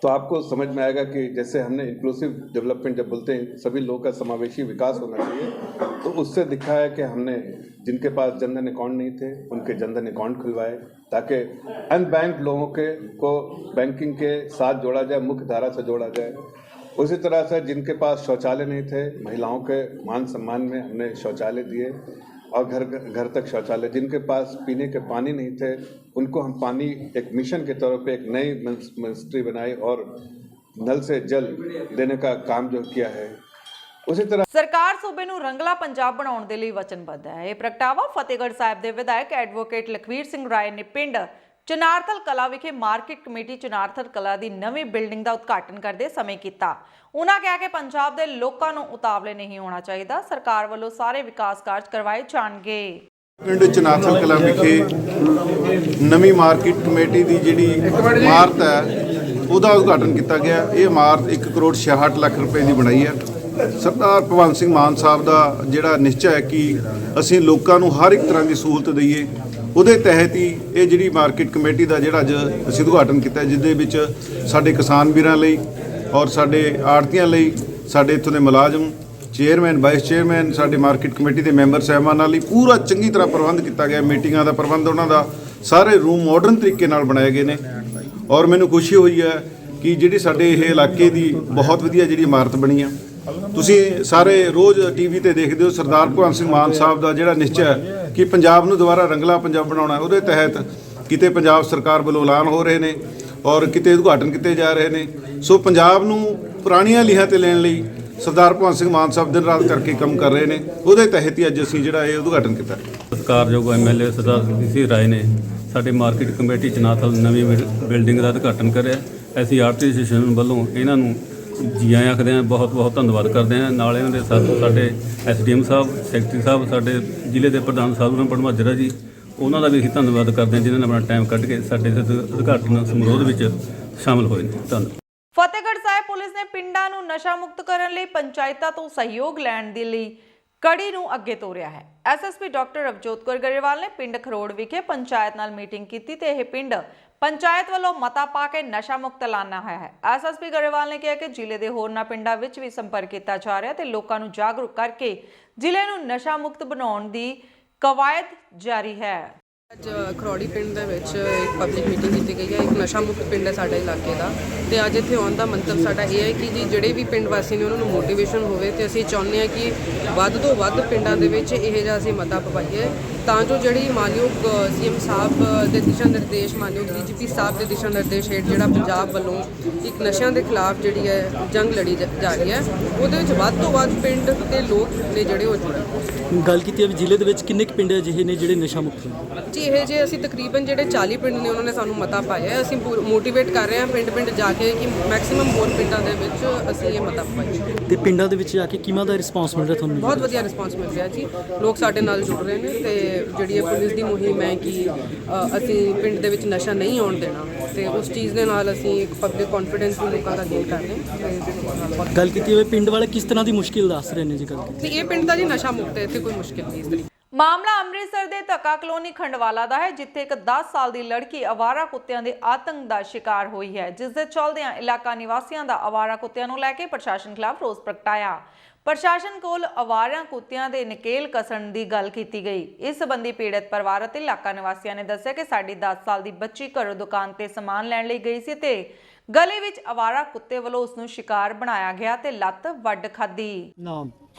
तो आपको समझ में आएगा कि जैसे हमने इंक्लूसिव डेवलपमेंट जब बोलते हैं, सभी लोगों का समावेशी विकास होना चाहिए, तो उससे दिखा है कि हमने जिनके पास जनधन अकाउंट नहीं थे उनके जनधन अकाउंट खुलवाए, ताकि अनबैंक्ड लोगों को बैंकिंग के साथ जोड़ा जाए, मुख्य धारा से जोड़ा जाए। उसी तरह से जिनके पास शौचालय नहीं थे, महिलाओं के मान सम्मान में हमने शौचालय दिए और घर तक शौचालय। जिनके पास पीने के पानी नहीं थे, उनको हम पानी एक मिशन के तौर पे एक नई मिनिस्ट्री बनाई और नल से जल देने का काम जो किया है। ਉਸੇ ਤਰ੍ਹਾਂ ਸਰਕਾਰ ਸੂਬੇ ਨੂੰ ਰੰਗਲਾ ਪੰਜਾਬ ਬਣਾਉਣ ਦੇ ਲਈ ਵਚਨਬੱਧ ਹੈ। ਇਹ ਪ੍ਰਗਟਾਵਾ ਫਤਿਹਗੜ੍ਹ ਸਾਹਿਬ ਦੇ ਵਿਧਾਇਕ ਐਡਵੋਕੇਟ ਲਖਵੀਰ ਸਿੰਘ ਰਾਏ ਨੇ ਪਿੰਡ ਚਨਾਰਥਲ ਕਲਾ ਵਿਖੇ ਮਾਰਕੀਟ ਕਮੇਟੀ ਚਨਾਰਥਲ ਕਲਾ ਦੀ ਨਵੀਂ ਬਿਲਡਿੰਗ ਦਾ ਉਦਘਾਟਨ ਕਰਦੇ ਸਮੇਂ ਕੀਤਾ। ਉਹਨਾਂ ਕਿਹਾ ਕਿ ਪੰਜਾਬ ਦੇ ਲੋਕਾਂ ਨੂੰ ਉਤਾਵਲੇ ਨਹੀਂ ਹੋਣਾ ਚਾਹੀਦਾ, ਸਰਕਾਰ ਵੱਲੋਂ ਸਾਰੇ ਵਿਕਾਸ ਕਾਰਜ ਕਰਵਾਏ ਜਾਣਗੇ। ਪਿੰਡ ਚਨਾਰਥਲ ਕਲਾ ਵਿਖੇ ਨਵੀਂ ਮਾਰਕੀਟ ਕਮੇਟੀ ਦੀ ਜਿਹੜੀ ਇਮਾਰਤ ਹੈ ਉਹਦਾ ਉਦਘਾਟਨ ਕੀਤਾ ਗਿਆ। ਇਹ ਇਮਾਰਤ 1 ਕਰੋੜ 66 ਲੱਖ ਰੁਪਏ ਦੀ ਬਣਾਈ ਹੈ। ਸਰਦਾਰ ਭਗਵੰਤ ਸਿੰਘ ਮਾਨ ਸਾਹਿਬ ਦਾ ਜਿਹੜਾ ਨਿਸ਼ਚਾ ਹੈ ਕਿ ਅਸੀਂ ਲੋਕਾਂ ਨੂੰ ਹਰ ਇੱਕ ਤਰ੍ਹਾਂ ਦੀ ਸਹੂਲਤ ਦਈਏ, ਉਹਦੇ ਤਹਿਤ ਹੀ ਇਹ ਜਿਹੜੀ ਮਾਰਕੀਟ ਕਮੇਟੀ ਦਾ ਜਿਹੜਾ ਅੱਜ ਅਸੀਂ ਉਦਘਾਟਨ ਕੀਤਾ, ਜਿਸ ਦੇ ਵਿੱਚ ਸਾਡੇ ਕਿਸਾਨ ਵੀਰਾਂ ਲਈ ਔਰ ਸਾਡੇ ਆੜ੍ਹਤੀਆਂ ਲਈ, ਸਾਡੇ ਇੱਥੋਂ ਦੇ ਮੁਲਾਜ਼ਮ, ਚੇਅਰਮੈਨ, ਵਾਈਸ ਚੇਅਰਮੈਨ, ਸਾਡੇ ਮਾਰਕੀਟ ਕਮੇਟੀ ਦੇ ਮੈਂਬਰ ਸਾਹਿਬਾਨਾਂ ਲਈ ਪੂਰਾ ਚੰਗੀ ਤਰ੍ਹਾਂ ਪ੍ਰਬੰਧ ਕੀਤਾ ਗਿਆ। ਮੀਟਿੰਗਾਂ ਦਾ ਪ੍ਰਬੰਧ, ਉਹਨਾਂ ਦਾ ਸਾਰੇ ਰੂਮ ਮਾਡਰਨ ਤਰੀਕੇ ਨਾਲ ਬਣਾਏ ਗਏ ਨੇ ਔਰ ਮੈਨੂੰ ਖੁਸ਼ੀ ਹੋਈ ਹੈ ਕਿ ਜਿਹੜੀ ਸਾਡੇ ਇਹ ਇਲਾਕੇ ਦੀ ਬਹੁਤ ਵਧੀਆ ਜਿਹੜੀ ਇਮਾਰਤ ਬਣੀ ਆ। ਤੁਸੀਂ ਸਾਰੇ ਰੋਜ਼ ਟੀਵੀ ਤੇ ਦੇਖਦੇ ਹੋ ਸਰਦਾਰ ਭਗਵੰਤ ਸਿੰਘ ਮਾਨ ਸਾਹਿਬ ਦਾ ਜਿਹੜਾ ਨਿਸ਼ਚਾ ਹੈ ਕਿ ਪੰਜਾਬ ਨੂੰ ਦੁਬਾਰਾ ਰੰਗਲਾ ਪੰਜਾਬ ਬਣਾਉਣਾ, ਉਹਦੇ ਤਹਿਤ ਕਿਤੇ ਪੰਜਾਬ ਸਰਕਾਰ ਵੱਲੋਂ ਐਲਾਨ ਹੋ ਰਹੇ ਨੇ ਔਰ ਕਿਤੇ ਉਦਘਾਟਨ ਕੀਤੇ ਜਾ ਰਹੇ ਨੇ। ਸੋ ਪੰਜਾਬ ਨੂੰ ਪੁਰਾਣੀਆਂ ਲੀਹਾਂ ਤੇ ਲੈਣ ਲਈ ਸਰਦਾਰ ਭਗਵੰਤ ਸਿੰਘ ਮਾਨ ਸਾਹਿਬ ਦਿਨ ਰਾਤ ਕਰਕੇ ਕੰਮ ਕਰ ਰਹੇ ਨੇ। ਉਹਦੇ ਤਹਿਤ ਹੀ ਅੱਜ ਅਸੀਂ ਜਿਹੜਾ ਇਹ ਉਦਘਾਟਨ ਕੀਤਾ। ਸਤਿਕਾਰਯੋਗ ਐਮਐਲਏ ਸਰਦਾਰ ਲਖਵੀਰ ਰਾਏ ਨੇ ਸਾਡੇ ਮਾਰਕੀਟ ਕਮੇਟੀ ਚਨਾਰਥਲ ਨਵੀਂ ਬਿਲਡਿੰਗ ਦਾ ਉਦਘਾਟਨ ਕਰਿਆ। ਅਸੀਂ ਆੜ੍ਹਤੀ ਐਸੋਸੀਏਸ਼ਨ ਵੱਲੋਂ ਇਹਨਾਂ ਨੂੰ ਜੀ ਆਇਆਂ ਆਖਦੇ ਹਾਂ, ਬਹੁਤ ਬਹੁਤ ਧੰਨਵਾਦ ਕਰਦੇ ਹਾਂ। ਨਾਲ ਇਹਨਾਂ ਦੇ ਸਾਡੇ ਐਸਡੀਐਮ ਸਾਹਿਬ, ਸੈਕਟਰੀ ਸਾਹਿਬ, ਸਾਡੇ ਜ਼ਿਲ੍ਹੇ ਦੇ ਪ੍ਰਧਾਨ ਸਾਹਿਬ ਪੜਮਾਜਰਾ ਜੀ, ਉਹਨਾਂ ਦਾ ਵੀ ਅਸੀਂ ਧੰਨਵਾਦ ਕਰਦੇ ਹਾਂ ਜਿਨ੍ਹਾਂ ਨੇ ਆਪਣਾ ਟਾਈਮ ਕੱਢ ਕੇ ਸਾਡੇ ਉਦਘਾਟਨ ਸਮਾਰੋਹ ਵਿੱਚ ਸ਼ਾਮਲ ਹੋਏ ਨੇ। ਧੰਨਵਾਦ। ਫਤਿਹਗੜ੍ਹ ਸਾਹਿਬ ਪੁਲਿਸ ਨੇ ਪਿੰਡਾਂ ਨੂੰ ਨਸ਼ਾ ਮੁਕਤ ਕਰਨ ਲਈ ਪੰਚਾਇਤਾਂ ਤੋਂ ਸਹਿਯੋਗ ਲੈਣ ਦੇ ਲਈ ਕੜੀ ਨੂੰ ਅੱਗੇ ਤੋਰਿਆ ਹੈ। ਐਸਐਸਪੀ ਡਾਕਟਰ ਅਵਜੋਤ ਕੌਰ ਗਰੇਵਾਲ ਨੇ ਪਿੰਡ ਖਰੋੜ ਵਿਖੇ ਪੰਚਾਇਤ ਨਾਲ ਮੀਟਿੰਗ ਕੀਤੀ ਤੇ ਇਹ ਪਿੰਡ ਪੰਚਾਇਤ ਵੱਲੋਂ ਮਤਾ ਪਾ ਕੇ ਨਸ਼ਾ ਮੁਕਤ ਐਲਾਨਿਆ ਹੋਇਆ ਹੈ। ਐਸਐਸਪੀ ਗਰੇਵਾਲ ਨੇ ਕਿਹਾ ਕਿ ਜ਼ਿਲ੍ਹੇ ਦੇ ਹੋਰਨਾਂ ਪਿੰਡਾਂ ਵਿੱਚ ਵੀ ਸੰਪਰਕ ਕੀਤਾ ਜਾ ਰਿਹਾ ਤੇ ਲੋਕਾਂ ਨੂੰ ਜਾਗਰੂਕ ਕਰਕੇ ਜ਼ਿਲ੍ਹੇ ਨੂੰ ਨਸ਼ਾ ਮੁਕਤ ਬਣਾਉਣ ਦੀ ਕਵਾਇਦ ਜਾਰੀ ਹੈ। ਅੱਜ ਖਰੋੜੀ ਪਿੰਡ ਦੇ ਵਿੱਚ ਇੱਕ ਪਬਲਿਕ ਮੀਟਿੰਗ ਕੀਤੀ ਗਈ ਹੈ। ਇੱਕ ਨਸ਼ਾ ਮੁਕਤ ਪਿੰਡ ਹੈ ਸਾਡੇ ਇਲਾਕੇ ਦਾ ਤੇ ਅੱਜ ਇੱਥੇ ਆਉਣ ਦਾ ਮੰਤਵ ਸਾਡਾ ਇਹ ਹੈ ਕਿ ਜੀ ਜਿਹੜੇ ਵੀ ਪਿੰਡ ਵਾਸੀ ਨੇ ਉਹਨਾਂ ਨੂੰ ਮੋਟੀਵੇਸ਼ਨ ਹੋਵੇ ਤੇ ਅਸੀਂ ਚਾਹੁੰਦੇ ਹਾਂ ਕਿ ਵੱਧ ਤੋਂ ਵੱਧ ਪਿੰਡਾਂ ਦੇ ਵਿੱਚ ਇਹ ਜਿਹਾ ਅਸੀਂ ਮਤਾ ਪਵਾਈਏ ਤਾਂ ਜੋ ਜਿਹੜੀ ਮਾਨਯੋਗ ਸੀਐਮ ਸਾਹਿਬ ਦੇ ਦਿਸ਼ਾ ਨਿਰਦੇਸ਼, ਮਾਨਯੋਗ ਡੀਜੀਪੀ ਸਾਹਿਬ ਦੇ ਦਿਸ਼ਾ ਨਿਰਦੇਸ਼ ਹੇਠ ਜਿਹੜਾ ਪੰਜਾਬ ਵੱਲੋਂ ਇੱਕ ਨਸ਼ਿਆਂ ਦੇ ਖਿਲਾਫ ਜਿਹੜੀ ਹੈ ਜੰਗ ਲੜੀ ਜਾ ਰਹੀ ਹੈ, ਉਹਦੇ ਵਿੱਚ ਵੱਧ ਤੋਂ ਵੱਧ ਪਿੰਡ ਤੇ ਲੋਕ ਨੇ ਜਿਹੜੇ ਉਹ ਜੁੜਨ। ਗੱਲ ਕੀਤੀ ਹੈ ਜ਼ਿਲ੍ਹੇ ਦੇ ਵਿੱਚ ਕਿੰਨੇ ਕੁ ਪਿੰਡ ਅਜਿਹੇ ਨੇ ਜਿਹੜੇ ਨਸ਼ਾ ਮੁਕਤ ਨੇ? ਜੀ ਇਹ ਜੇ ਅਸੀਂ ਤਕਰੀਬਨ ਜਿਹੜੇ 40 ਪਿੰਡ ਨੇ ਉਹਨਾਂ ਨੇ ਸਾਨੂੰ ਮਤਾ ਪਾਇਆ। ਅਸੀਂ ਮੋਟੀਵੇਟ ਕਰ ਰਹੇ ਹਾਂ ਪਿੰਡ ਜਾ ਕੇ ਕਿ ਮੈਕਸਿਮਮ ਹੋਰ ਪਿੰਡਾਂ ਦੇ ਵਿੱਚ ਅਸੀਂ ਇਹ ਮਤਾ ਪਾਈਏ। ਤੇ ਪਿੰਡਾਂ ਦੇ ਵਿੱਚ ਜਾ ਕੇ ਕਿਵੇਂ ਦਾ ਰਿਸਪਾਂਸ ਮਿਲ ਰਿਹਾ ਤੁਹਾਨੂੰ? ਬਹੁਤ ਵਧੀਆ ਰਿਸਪਾਂਸ ਮਿਲ ਰਿਹਾ ਜੀ, ਲੋਕ ਸਾਡੇ ਨਾਲ ਜੁੜ ਰਹੇ ਨੇ ਤੇ ਜਿਹੜੀ ਇਹ ਪੁਲਿਸ ਦੀ ਮੁਹਿੰਮ ਹੈ ਕਿ ਅਸੀਂ ਪਿੰਡ ਦੇ ਵਿੱਚ ਨਸ਼ਾ ਨਹੀਂ ਆਉਣ ਦੇਣਾ ਤੇ ਉਸ ਚੀਜ਼ ਦੇ ਨਾਲ ਅਸੀਂ ਇੱਕ ਪਬਲਿਕ ਕੌਨਫੀਡੈਂਸ ਵੀ ਲੋਕਾਂ ਦਾ ਗੇਨ ਕਰ ਰਹੇ ਹਾਂ। ਗੱਲ ਕੀਤੀ ਹੋਵੇ ਪਿੰਡ ਵਾਲੇ ਕਿਸ ਤਰ੍ਹਾਂ ਦੀ ਮੁਸ਼ਕਿਲ ਦੱਸ ਰਹੇ ਨੇ ਜੀ? ਗੱਲ ਕੀਤੀ ਇਹ ਪਿੰਡ ਦਾ ਜੀ ਨਸ਼ਾ ਮੁਕਤ ਹੈ, ਇੱਥੇ ਕੋਈ ਮੁਸ਼ਕਿਲ ਨਹੀਂ ਇਸ ਤਰੀਕੇ। ਮਾਮਲਾ ਅੰਮ੍ਰਿਤਸਰ ਦੇ ਧੱਕਾ ਕਲੋਨੀ ਖੰਡਵਾਲਾ ਦਾ ਹੈ, ਜਿੱਥੇ ਇੱਕ 10 ਸਾਲ ਦੀ ਲੜਕੀ ਅਵਾਰਾ ਕੁੱਤਿਆਂ ਦੇ ਆਤੰਕ ਦਾ ਸ਼ਿਕਾਰ ਹੋਈ ਹੈ, ਜਿਸ ਦੇ ਚਲਦਿਆਂ ਇਲਾਕਾ ਨਿਵਾਸੀਆਂ ਦਾ ਅਵਾਰਾ ਕੁੱਤਿਆਂ ਨੂੰ ਲੈ ਕੇ ਪ੍ਰਸ਼ਾਸਨ ਖਿਲਾਫ ਰੋਸ ਪ੍ਰਗਟਾਇਆ। ਪ੍ਰਸ਼ਾਸਨ ਕੋਲ ਅਵਾਰਾ ਕੁੱਤਿਆਂ ਦੇ ਨਕੇਲ ਕਸਣ ਦੀ ਗੱਲ ਕੀਤੀ ਗਈ। ਇਸ ਸੰਬੰਧੀ ਪੀੜਤ ਪਰਿਵਾਰ ਅਤੇ ਇਲਾਕਾ ਨਿਵਾਸੀਆਂ ਨੇ ਦੱਸਿਆ ਕਿ ਸਾਡੀ 10 ਸਾਲ ਦੀ ਬੱਚੀ ਘਰੋਂ ਦੁਕਾਨ ਤੇ ਸਮਾਨ ਲੈਣ ਲਈ ਗਈ ਸੀ ਤੇ ਗਲੀ ਵਿੱਚ ਅਵਾਰਾ ਕੁੱਤੇ ਵੱਲੋਂ ਉਸ ਨੂੰ ਸ਼ਿਕਾਰ ਬਣਾਇਆ ਗਿਆ ਤੇ ਲੱਤ ਵੱਢ ਖਾਧੀ। ਨਾਮ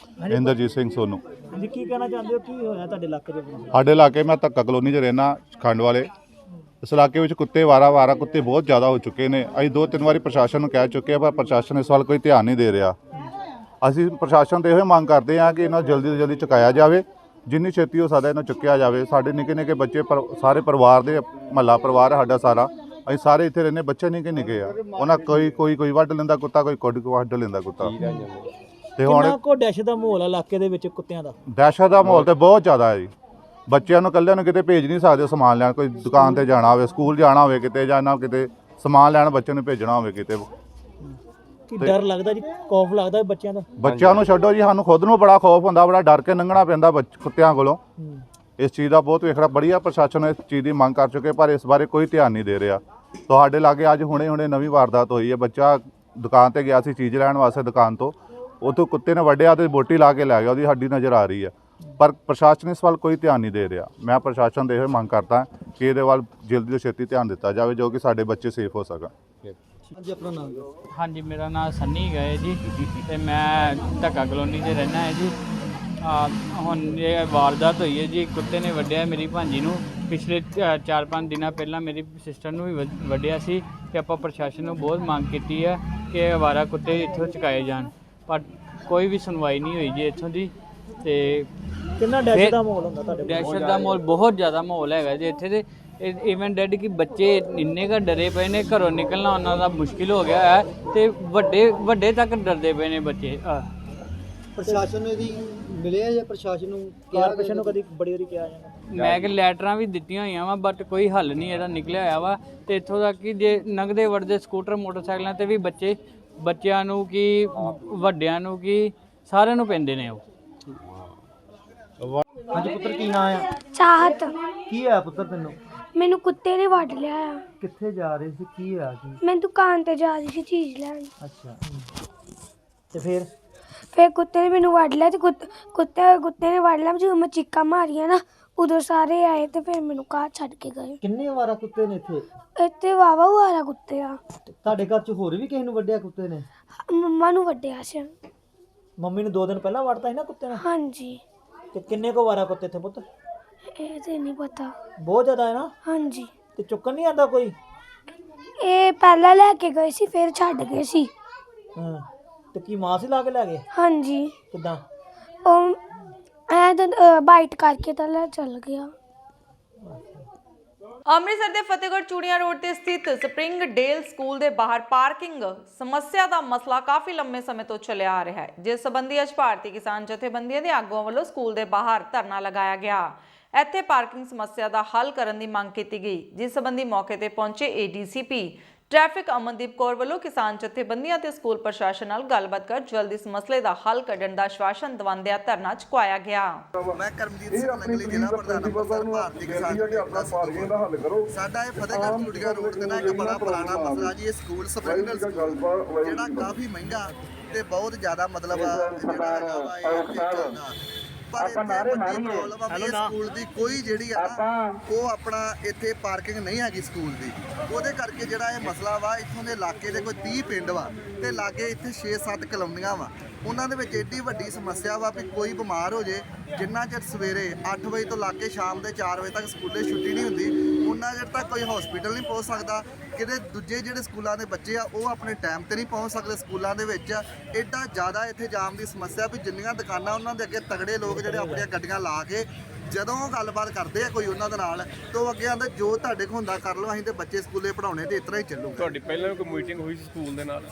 ਇੰਦਰਜੀਤ ਸਿੰਘ ਸੋਨੂ। ਜੀ ਕੀ ਕਹਿਣਾ ਚਾਹੁੰਦੇ ਹੋ, ਕੀ ਹੋਇਆ ਤੁਹਾਡੇ ਇਲਾਕੇ ਦੇ ਵਿੱਚ? ਸਾਡੇ ਇਲਾਕੇ ਮੈਂ ਧੱਕਾ ਕਲੋਨੀ 'ਚ ਰਹਿਣਾ ਖੰਡ ਵਾਲੇ। ਇਸ ਇਲਾਕੇ ਵਿੱਚ ਕੁੱਤੇ ਵਾਰਾ ਕੁੱਤੇ ਬਹੁਤ ਜ਼ਿਆਦਾ ਹੋ ਚੁੱਕੇ ਨੇ। ਅਸੀਂ 2-3 ਵਾਰੀ ਪ੍ਰਸ਼ਾਸਨ ਨੂੰ ਕਹਿ ਚੁੱਕੇ ਆ ਪਰ ਪ੍ਰਸ਼ਾਸਨ ਇਸ ਵੱਲ ਕੋਈ ਧਿਆਨ ਨਹੀਂ ਦੇ ਰਿਹਾ। ਅਸੀਂ ਪ੍ਰਸ਼ਾਸਨ ਤੋਂ ਇਹੋ ਮੰਗ ਕਰਦੇ ਹਾਂ ਕਿ ਇਹਨਾਂ ਨੂੰ ਜਲਦੀ ਤੋਂ ਜਲਦੀ ਚੁਕਾਇਆ ਜਾਵੇ, ਜਿੰਨੀ ਛੇਤੀ ਹੋ ਸਕਦਾ ਇਹਨਾਂ ਚੁੱਕਿਆ ਜਾਵੇ। ਸਾਡੇ ਨਿੱਕੇ ਬੱਚੇ ਸਾਰੇ ਪਰਿਵਾਰ ਦੇ ਮਹੱਲਾ ਪਰਿਵਾਰ ਹੈ ਸਾਡਾ ਸਾਰਾ, ਅਸੀਂ ਸਾਰੇ ਇੱਥੇ ਰਹਿੰਦੇ। ਬੱਚੇ ਨਿੱਕੇ ਆ, ਉਹਨਾਂ ਕੋਈ ਵੱਢ ਲੈਂਦਾ ਕੁੱਤਾ, ਕੋਈ ਵੱਢ ਲੈਂਦਾ ਕੁੱਤਾ। ਤੇ ਹੁਣ ਕੋ ਦਹਿਸ਼ਤ ਦਾ ਮਾਹੌਲ ਇਲਾਕੇ ਦੇ ਵਿੱਚ ਕੁੱਤਿਆਂ ਦਾ? ਦਹਿਸ਼ਤ ਦਾ ਮਾਹੌਲ ਤੇ ਬਹੁਤ ਜ਼ਿਆਦਾ ਹੈ ਜੀ। ਬੱਚਿਆਂ ਨੂੰ ਇਕੱਲਿਆਂ ਨੂੰ ਕਿਤੇ ਭੇਜ ਨਹੀਂ ਸਕਦੇ ਸਮਾਨ ਲੈਣ, ਕੋਈ ਦੁਕਾਨ ਤੇ ਜਾਣਾ ਹੋਵੇ, ਸਕੂਲ ਜਾਣਾ ਹੋਵੇ ਕਿਤੇ, ਜਾਂ ਨਾ ਕਿਤੇ ਸਮਾਨ ਲੈਣ ਬੱਚੇ ਨੂੰ ਭੇਜਣਾ ਹੋਵੇ ਕਿਤੇ। ਕੀ ਡਰ ਲੱਗਦਾ ਜੀ, ਖੌਫ ਲੱਗਦਾ ਬੱਚਿਆਂ ਦਾ? ਬੱਚਿਆਂ ਨੂੰ ਛੱਡੋ ਜੀ, ਸਾਨੂੰ ਖੁਦ ਨੂੰ ਬੜਾ ਖੌਫ ਹੁੰਦਾ, ਬੜਾ ਡਰ ਕੇ ਲੰਘਣਾ ਪੈਂਦਾ ਕੁੱਤਿਆਂ ਕੋਲੋਂ। ਇਸ ਚੀਜ਼ ਦਾ ਬਹੁਤ ਵੇਖਣਾ ਬੜੀਆ ਪ੍ਰਸ਼ਾਸਨ ਇਸ ਚੀਜ਼ ਦੀ ਮੰਗ ਕਰ ਚੁੱਕੇ ਪਰ ਇਸ ਬਾਰੇ ਕੋਈ ਧਿਆਨ ਨਹੀਂ ਦੇ ਰਿਹਾ। ਤੁਹਾਡੇ ਲਾਗੇ ਅੱਜ ਹੁਣੇ ਨਵੀਂ ਵਾਰਦਾਤ ਹੋਈ ਹੈ। ਬੱਚਾ ਦੁਕਾਨ ਤੇ ਗਿਆ ਸੀ ਚੀਜ਼ ਲੈਣ ਵਾਸਤੇ, ਦੁਕਾਨ ਤੋਂ ਉੱਥੋਂ ਕੁੱਤੇ ਨੇ ਵੱਢਿਆ ਤੇ ਬੋਟੀ ਲਾ ਕੇ ਲੈ ਗਿਆ, ਉਹਦੀ ਹੱਡੀ ਨਜ਼ਰ ਆ ਰਹੀ ਹੈ। ਪਰ ਪ੍ਰਸ਼ਾਸਨ ਇਸ ਵੱਲ ਕੋਈ ਧਿਆਨ ਨਹੀਂ ਦੇ ਰਿਹਾ। ਮੈਂ ਪ੍ਰਸ਼ਾਸਨ ਦੇ ਇਹ ਮੰਗ ਕਰਦਾ ਕਿ ਇਹਦੇ ਵੱਲ ਜਲਦੀ ਤੋਂ ਛੇਤੀ ਧਿਆਨ ਦਿੱਤਾ ਜਾਵੇ ਜੋ ਕਿ ਸਾਡੇ ਬੱਚੇ ਸੇਫ ਹੋ ਸਕਣ। ਹਾਂਜੀ ਆਪਣਾ ਨਾਮ ਦਿਓ। ਹਾਂਜੀ ਮੇਰਾ ਨਾਮ ਸੰਨੀ ਗਏ ਜੀ ਤੇ ਮੈਂ ਢੱਕਾ ਕਲੋਨੀ 'ਚ ਰਹਿਣਾ ਹੈ ਜੀ। ਹੁਣ ਇਹ ਵਾਰਦਾਤ ਹੋਈ ਹੈ ਜੀ, ਕੁੱਤੇ ਨੇ ਵੱਢਿਆ ਮੇਰੀ ਭਾਂਜੀ ਨੂੰ। ਪਿਛਲੇ 4-5 ਦਿਨਾਂ ਪਹਿਲਾਂ ਮੇਰੀ ਸਿਸਟਰ ਨੂੰ ਵੀ ਵੱਢਿਆ ਸੀ ਤੇ ਆਪਾਂ ਪ੍ਰਸ਼ਾਸਨ ਨੂੰ ਬਹੁਤ ਮੰਗ ਕੀਤੀ ਹੈ ਕਿ ਅਵਾਰਾ ਕੁੱਤੇ ਇੱਥੋਂ ਚੁਕਾਏ ਜਾਣ, ਪਰ ਕੋਈ ਵੀ ਸੁਣਵਾਈ ਨਹੀਂ ਹੋਈ ਜੀ ਇੱਥੋਂ ਦੀ। ਤੇ ਕਿੰਨਾ ਦਹਿਸ਼ਤ ਦਾ ਮਾਹੌਲ ਹੁੰਦਾ ਤੁਹਾਡੇ ਕੋਲ? ਦਹਿਸ਼ਤ ਦਾ ਮਾਹੌਲ ਬਹੁਤ ਜ਼ਿਆਦਾ ਮਾਹੌਲ ਹੈਗਾ ਜੀ ਇੱਥੇ। ਤੇ ਇਵਨ ਡੈਡ ਕਿ ਬੱਚੇ ਇੰਨੇ ਕੁ ਡਰੇ ਪਏ ਨੇ, ਘਰੋਂ ਨਿਕਲਣਾ ਉਹਨਾਂ ਦਾ ਮੁਸ਼ਕਿਲ ਹੋ ਗਿਆ ਹੈ ਤੇ ਵੱਡੇ ਤੱਕ ਡਰਦੇ ਪਏ ਨੇ ਬੱਚੇ। ਪ੍ਰਸ਼ਾਸਨ ਇਹਦੀ ਮਿਲਿਆ ਜਾਂ ਪ੍ਰਸ਼ਾਸਨ ਨੂੰ ਕਾਰਪੋਰੇਸ਼ਨ ਨੂੰ ਕਦੀ ਬੜੀ ਵਾਰੀ ਕਿਹਾ ਜਾਂਦਾ? ਮੈਂ ਕਿ ਲੈਟਰਾਂ ਵੀ ਦਿੱਤੀਆਂ ਹੋਈਆਂ ਵਾ, ਬਟ ਕੋਈ ਹੱਲ ਨਹੀਂ ਇਹਦਾ ਨਿਕਲਿਆ ਹੋਇਆ ਵਾ। ਤੇ ਇੱਥੋਂ ਤੱਕ ਕਿ ਜੇ ਲੰਘਦੇ ਵੜਦੇ ਸਕੂਟਰ ਮੋਟਰਸਾਈਕਲਾਂ ਤੇ ਵੀ ਬੱਚਿਆਂ ਨੂੰ ਕੀ ਵੱਡਿਆਂ ਨੂੰ ਕੀ ਸਾਰਿਆਂ ਨੂੰ ਪੈਂਦੇ ਨੇ ਉਹ। ਹਾਂਜੀ ਪੁੱਤਰ ਕੀ ਨਾਂ ਆ? ਚਾਹਤ। ਕੀ ਆ ਪੁੱਤਰ ਤੈਨੂੰ? ਮੈਨੂੰ ਕੁੱਤੇ ਨੇ ਵੱਢ ਲਿਆ ਆ। ਕਿੱਥੇ ਜਾ ਰਹੇ ਸੀ? ਕੀ ਆ ਕੀ? ਮੈਂ ਦੁਕਾਨ ਤੇ ਜਾ ਰਹੀ ਸੀ ਚੀਜ਼ ਲੈਣ। ਅੱਛਾ ਤੇ ਫਿਰ ਕੁੱਤੇ ਨੇ ਮੈਨੂੰ ਵੱਢ ਲਿਆ ਤੇ ਕੁੱਤੇ ਨੇ ਵੱਢ ਲਿਆ। ਜਦੋਂ ਮੈਂ ਚੀਕਾਂ ਮਾਰੀਆਂ ਨਾ ਉਦੋਂ ਸਾਰੇ ਆਏ ਤੇ ਫਿਰ ਮੈਨੂੰ ਘਰ ਛੱਡ ਕੇ ਗਏ। ਕਿੰਨੇ ਅਵਾਰਾ ਕੁੱਤੇ ਨੇ ਇੱਥੇ? ਇੱਥੇ ਵਾਵਾ ਹੁਆਰਾ ਕੁੱਤੇ ਆ। ਤੁਹਾਡੇ ਘਰ 'ਚ ਹੋਰ ਵੀ ਕਿਸੇ ਨੂੰ ਵੱਢਿਆ ਕੁੱਤੇ ਨੇ? ਮੰਮਾ ਨੂੰ ਵੱਢਿਆ ਸੀ। ਮੰਮੀ ਨੂੰ 2 ਦਿਨ ਪਹਿਲਾਂ ਵੱਢਤਾ ਸੀ ਨਾ ਕੁੱਤੇ ਨੇ? ਹਾਂਜੀ। ਤੇ ਕਿੰਨੇ ਕੁ ਅਵਾਰਾ ਕੁੱਤੇ ਇੱਥੇ ਪੁੱਤ? ਇਹ ਤੇ ਨਹੀਂ ਪਤਾ। ਬਹੁਤ ਜ਼ਿਆਦਾ ਹੈ ਨਾ? ਹਾਂਜੀ। ਤੇ ਚੁੱਕਣ ਨਹੀਂ ਆਉਂਦਾ ਕੋਈ? ਇਹ ਪਹਿਲਾਂ ਲੈ ਕੇ ਗਏ ਸੀ ਫਿਰ ਛੱਡ ਗਏ ਸੀ। ਹਾਂ ਤੇ ਕੀ ਮਾਸ ਹੀ ਲਾ ਕੇ ਲੈ ਗਏ? ਹਾਂਜੀ। ਕਿੱਦਾਂ? ਉਹ ਐ ਬਾਈਟ ਕਰਕੇ ਤਾਂ ਲੈ ਚੱਲ ਗਿਆ। ਅੰਮ੍ਰਿਤਸਰ ਦੇ ਫਤਿਹਗੜ੍ਹ ਚੂੜੀਆਂ ਰੋਡ ਤੇ ਸਥਿਤ ਸਪਰਿੰਗ ਡੇਲ ਸਕੂਲ ਦੇ ਬਾਹਰ ਪਾਰਕਿੰਗ ਸਮੱਸਿਆ ਦਾ ਮਸਲਾ ਕਾਫੀ ਲੰਮੇ ਸਮੇਂ ਤੋਂ ਚੱਲਿਆ ਆ ਰਿਹਾ ਹੈ, ਜਿਸ ਸੰਬੰਧੀ ਅੱਜ ਭਾਰਤੀ ਕਿਸਾਨ ਜਥੇਬੰਦੀਆਂ ਦੇ ਆਗੂਆਂ ਵੱਲੋਂ ਸਕੂਲ ਦੇ ਬਾਹਰ ਧਰਨਾ ਲਗਾਇਆ ਗਿਆ। ਇੱਥੇ ਪਾਰਕਿੰਗ ਸਮੱਸਿਆ ਦਾ ਹੱਲ ਕਰਨ ਦੀ ਮੰਗ ਕੀਤੀ ਗਈ, ਜਿਸ ਸੰਬੰਧੀ ਮੌਕੇ ਤੇ ਪਹੁੰਚੇ ਏਡੀਸੀਪੀ ਟ੍ਰੈਫਿਕ ਅਮਨਦੀਪ ਕੌਰ ਵੱਲੋਂ ਕਿਸਾਨ ਜਥੇਬੰਦੀਆਂ ਤੇ ਸਕੂਲ ਪ੍ਰਸ਼ਾਸਨ ਨਾਲ ਗੱਲਬਾਤ ਕਰ ਜਲਦ ਇਸ ਮਸਲੇ ਦਾ ਹੱਲ ਕੱਢਣ ਦਾ ਆਸ਼ਵਾਸਨ ਦਿਵਾਉਂਦਿਆਂ ਧਰਨਾ ਚੁਕਾਇਆ ਗਿਆ। ਮੈਂ ਕਰਮਜੀਤ ਸਿੰਘ ਨਗਲੀ ਜ਼ਿਲ੍ਹਾ ਪ੍ਰਧਾਨ ਅੰਮ੍ਰਿਤਸਰ ਭਾਰਤੀ ਕਿਸਾਨ ਪਾਰਕਿੰਗ ਦਾ ਹੱਲ ਕਰੋ। ਸਾਡਾ ਇਹ ਫਤਿਹਗੜ੍ਹ ਚੂੜੀਆਂ ਰੋਡ ਤੇ ਨਾ ਇੱਕ ਬੜਾ ਪੁਰਾਣਾ ਮਸਲਾ ਜੀ, ਇਹ ਸਕੂਲ ਸਪਰਿੰਗਲ ਸਕੂਲ ਜਿਹੜਾ ਕਾਫੀ ਮਹਿੰਗਾ ਤੇ ਬਹੁਤ ਜ਼ਿਆਦਾ ਮਤਲਬ ਜਿਹੜਾ ਹੈਗਾ ਵਾ ਇਹ ਚੱਲਦਾ, ਪਰ ਇੱਥੇ ਵੱਡੀ ਪ੍ਰੋਬਲਮ ਆ ਵੀ ਸਕੂਲ ਦੀ ਕੋਈ ਜਿਹੜੀ ਆ ਨਾ ਉਹ ਆਪਣਾ ਇੱਥੇ ਪਾਰਕਿੰਗ ਨਹੀਂ ਹੈਗੀ ਸਕੂਲ ਦੀ। ਉਹਦੇ ਕਰਕੇ ਜਿਹੜਾ ਇਹ ਮਸਲਾ ਵਾ, ਇੱਥੋਂ ਦੇ ਇਲਾਕੇ ਦੇ ਕੋਈ 30 ਪਿੰਡ ਵਾ ਤੇ ਲਾਗੇ ਇੱਥੇ 6-7 ਕਲੋਨੀਆਂ ਵਾ। ਉਹਨਾਂ ਦੇ ਵਿੱਚ ਏਡੀ ਵੱਡੀ ਸਮੱਸਿਆ ਵਾ ਵੀ ਕੋਈ ਬਿਮਾਰ ਹੋ ਜੇ, ਜਿੰਨਾ ਚਿਰ ਸਵੇਰੇ 8 ਵਜੇ ਤੋਂ ਲੱਗ ਕੇ ਸ਼ਾਮ ਦੇ 4 ਵਜੇ ਤੱਕ ਸਕੂਲੇ ਛੁੱਟੀ ਨਹੀਂ ਹੁੰਦੀ, ਉਹਨਾਂ ਚਿਰ ਤੱਕ ਕੋਈ ਹਸਪੀਟਲ ਨਹੀਂ ਪਹੁੰਚ ਸਕਦਾ। ਕਿਤੇ ਦੂਜੇ ਜਿਹੜੇ ਸਕੂਲਾਂ ਦੇ ਬੱਚੇ ਆ ਉਹ ਆਪਣੇ ਟਾਈਮ ਤੇ ਨਹੀਂ ਪਹੁੰਚ ਸਕਦੇ ਸਕੂਲਾਂ ਦੇ ਵਿੱਚ। ਐਡਾ ਜ਼ਿਆਦਾ ਇੱਥੇ ਜਾਮ ਦੀ ਸਮੱਸਿਆ ਵੀ ਜਿੰਨੀਆਂ ਦੁਕਾਨਾਂ ਉਹਨਾਂ ਦੇ ਅੱਗੇ ਤਗੜੇ ਲੋਕ ਜਿਹੜੇ ਆਪਣੀਆਂ ਗੱਡੀਆਂ ਲਾ ਕੇ ਜਦੋਂ ਉਹ ਗੱਲਬਾਤ ਕਰਦੇ ਆ ਕੋਈ ਉਹਨਾਂ ਦੇ ਨਾਲ ਤਾਂ ਉਹ ਅੱਗੇ ਆਂਦੇ ਜੋ ਤੁਹਾਡੇ ਕੋਲ ਹੁੰਦਾ ਕਰ ਲਓ, ਅਸੀਂ ਤੇ ਬੱਚੇ ਸਕੂਲੇ ਪੜਾਉਣੇ ਤੇ ਇਸ ਤਰ੍ਹਾਂ ਹੀ ਚੱਲੂਗਾ। ਤੁਹਾਡੀ ਪਹਿਲਾਂ ਕੋਈ ਮੀਟਿੰਗ ਹੋਈ ਸੀ ਸਕੂਲ ਦੇ ਨਾਲ?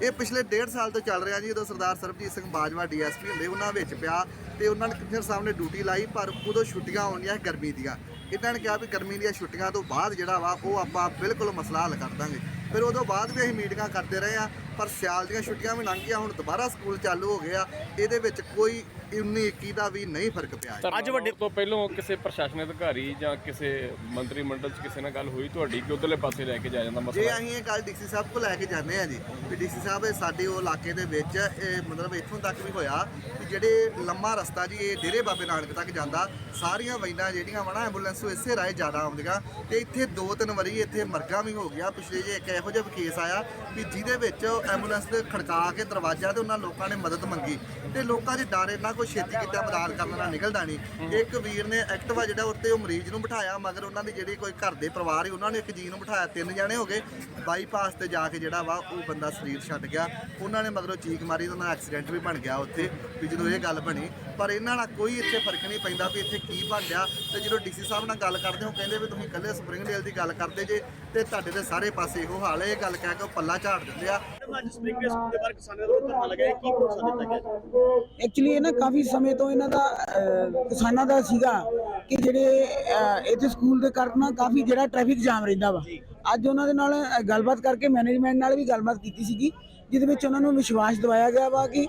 ਇਹ ਪਿਛਲੇ 1.5 ਸਾਲ ਤੋਂ ਚੱਲ ਰਿਹਾ ਜੀ। ਜਦੋਂ ਸਰਦਾਰ ਸਰਬਜੀਤ ਸਿੰਘ ਬਾਜਵਾ ਡੀਐਸਪੀ ਹੁੰਦੇ ਉਹਨਾਂ ਵਿੱਚ ਪਿਆ ਤੇ ਉਹਨਾਂ ਨੇ ਕਮਿਸ਼ਨਰ ਸਾਹਿਬ ਨੇ ਡਿਊਟੀ ਲਾਈ, ਪਰ ਉਦੋਂ ਛੁੱਟੀਆਂ ਆਉਣੀਆਂ ਗਰਮੀ ਦੀਆਂ। ਇਹਨਾਂ ਨੇ ਕਿਹਾ ਵੀ ਗਰਮੀ ਦੀਆਂ ਛੁੱਟੀਆਂ ਤੋਂ ਬਾਅਦ ਜਿਹੜਾ ਵਾ ਉਹ ਆਪਾਂ ਬਿਲਕੁਲ ਮਸਲਾ ਹੱਲ ਕਰ ਦਾਂਗੇ। ਫਿਰ ਉਦੋਂ ਬਾਅਦ ਵੀ ਅਸੀਂ ਮੀਟਿੰਗਾਂ ਕਰਦੇ ਰਹੇ ਆ, ਪਰ ਸਿਆਲ ਦੀਆਂ ਛੁੱਟੀਆਂ ਵੀ ਲੰਘ ਗਈਆਂ, ਹੁਣ ਦੁਬਾਰਾ ਸਕੂਲ ਚਾਲੂ ਹੋ ਗਏ ਆ। ਇਹਦੇ ਵਿੱਚ ਕੋਈ 19-21 ਦਾ ਵੀ ਨਹੀਂ ਫਰਕ ਪਿਆ। ਅੱਜ ਵੱਡੇ ਤੋਂ ਪਹਿਲਾਂ ਕਿਸੇ ਪ੍ਰਸ਼ਾਸਨ ਅਧਿਕਾਰੀ ਜਾਂ ਕਿਸੇ ਮੰਤਰੀ ਮੰਡਲ 'ਚ ਕਿਸੇ ਨਾਲ ਗੱਲ ਹੋਈ ਤੁਹਾਡੀ ਕਿ ਉਧਰਲੇ ਪਾਸੇ ਲੈ ਕੇ ਜਾਇਆ ਜਾਂਦਾ ਮਸਲਾ? ਜੇ ਅਸੀਂ ਇਹ ਗੱਲ ਡੀਸੀ ਸਾਹਿਬ ਕੋਲ ਲੈ ਕੇ ਜਾਂਦੇ ਆ ਜੀ ਵੀ ਡੀਸੀ ਸਾਹਿਬ ਸਾਡੇ ਉਹ ਇਲਾਕੇ ਦੇ ਵਿੱਚ ਇਹ ਮਤਲਬ ਇੱਥੋਂ ਤੱਕ ਵੀ ਹੋਇਆ ਕਿ ਜਿਹੜੇ ਲੰਮਾ ਰਸਤਾ ਜੀ ਇਹ ਡੇਰੇ ਬਾਬੇ ਨਾਨਕ ਤੱਕ ਜਾਂਦਾ, ਸਾਰੀਆਂ ਵੈਨਾਂ ਜਿਹੜੀਆਂ ਵਾ ਨਾ ਐਂਬੂਲੈਂਸ ਇਸੇ ਰਾਹ ਜ਼ਿਆਦਾ ਆਉਂਦੀਆਂ ਤੇ ਇੱਥੇ 2-3 ਵਾਰੀ ਇੱਥੇ ਮਰਗਾਂ ਵੀ ਹੋ ਗਿਆ। ਪਿਛਲੇ ਜੇ ਇੱਕ ਇਹੋ ਜਿਹਾ ਕੇਸ ਆਇਆ ਵੀ ਜਿਹਦੇ ਵਿੱਚ ਐਂਬੂਲੈਂਸ ਦੇ ਖੜਕਾ ਕੇ ਦਰਵਾਜ਼ਾ ਤੇ ਉਹਨਾਂ ਲੋਕਾਂ ਨੇ ਮਦਦ ਮੰਗੀ ਤੇ ਲੋਕਾਂ 'ਚ ਡਰ ਇੰਨਾ ਕੋਈ ਛੇਤੀ ਕਿਤੇ ਮਦਦ ਕਰਨ ਨਾਲ ਨਿਕਲਦਾ ਨਹੀਂ। ਇੱਕ ਵੀਰ ਨੇ ਐਕਟਿਵਾ ਜਿਹੜਾ ਉੱਤੇ ਉਹ ਮਰੀਜ਼ ਨੂੰ ਬਿਠਾਇਆ, ਮਗਰ ਉਹਨਾਂ ਦੀ ਜਿਹੜੀ ਕੋਈ ਘਰ ਦੇ ਪਰਿਵਾਰ ਸੀ ਉਹਨਾਂ ਨੇ ਇੱਕ ਜੀ ਨੂੰ ਬਿਠਾਇਆ, 3 ਜਣੇ ਹੋ ਗਏ। ਬਾਈਪਾਸ ਤੇ ਜਾ ਕੇ ਜਿਹੜਾ ਵਾ ਉਹ ਬੰਦਾ ਸਰੀਰ ਛੱਡ ਗਿਆ। ਉਹਨਾਂ ਨੇ ਮਗਰੋਂ ਚੀਕ ਮਾਰੀ ਤਾਂ ਉਹਨਾਂ ਐਕਸੀਡੈਂਟ ਵੀ ਬਣ ਗਿਆ ਉੱਥੇ ਵੀ ਜਦੋਂ ਇਹ ਗੱਲ ਬਣੀ। ਪਰ ਇਹਨਾਂ ਨਾਲ ਕੋਈ ਇੱਥੇ ਫਰਕ ਨਹੀਂ ਪੈਂਦਾ ਵੀ ਇੱਥੇ ਕੀ ਬਣ ਗਿਆ। ਤੇ ਜਦੋਂ ਡੀਸੀ ਸਾਹਿਬ ਨਾਲ ਗੱਲ ਕਰਦੇ ਹੋ ਕਹਿੰਦੇ ਵੀ ਤੁਸੀਂ ਇਕੱਲੇ ਸਪਰਿੰਗ ਡੇਲ ਦੀ ਗੱਲ ਕਰਦੇ ਜੇ ਤੇ ਤੁਹਾਡੇ ਦੇ ਸਾਰੇ ਪਾਸੇ ਇਹੋ ਹਾਲ ਹੈ। ਇਹ ਗੱਲ ਕਹਿ ਕੇ ਉਹ ਪੱਲਾ ਝਾੜ ਦਿੰਦੇ ਆ। ਐਕਚੁਅਲੀ ਇਹ ਨਾ ਕਾਫੀ ਸਮੇਂ ਤੋਂ ਇਹਨਾਂ ਦਾ ਕਿਸਾਨਾਂ ਦਾ ਸੀਗਾ ਕਿ ਜਿਹੜੇ ਇੱਥੇ ਸਕੂਲ ਦੇ ਕਾਰਨ ਕਾਫੀ ਜਿਹੜਾ ਟ੍ਰੈਫਿਕ ਜਾਮ ਰਹਿੰਦਾ ਵਾ। ਅੱਜ ਉਹਨਾਂ ਦੇ ਨਾਲ ਗੱਲਬਾਤ ਕਰਕੇ ਮੈਨੇਜਮੈਂਟ ਨਾਲ ਵੀ ਗੱਲਬਾਤ ਕੀਤੀ ਸੀਗੀ, ਜਿਹਦੇ ਵਿੱਚ ਉਹਨਾਂ ਨੂੰ ਵਿਸ਼ਵਾਸ ਦਿਵਾਇਆ ਗਿਆ ਵਾ ਕਿ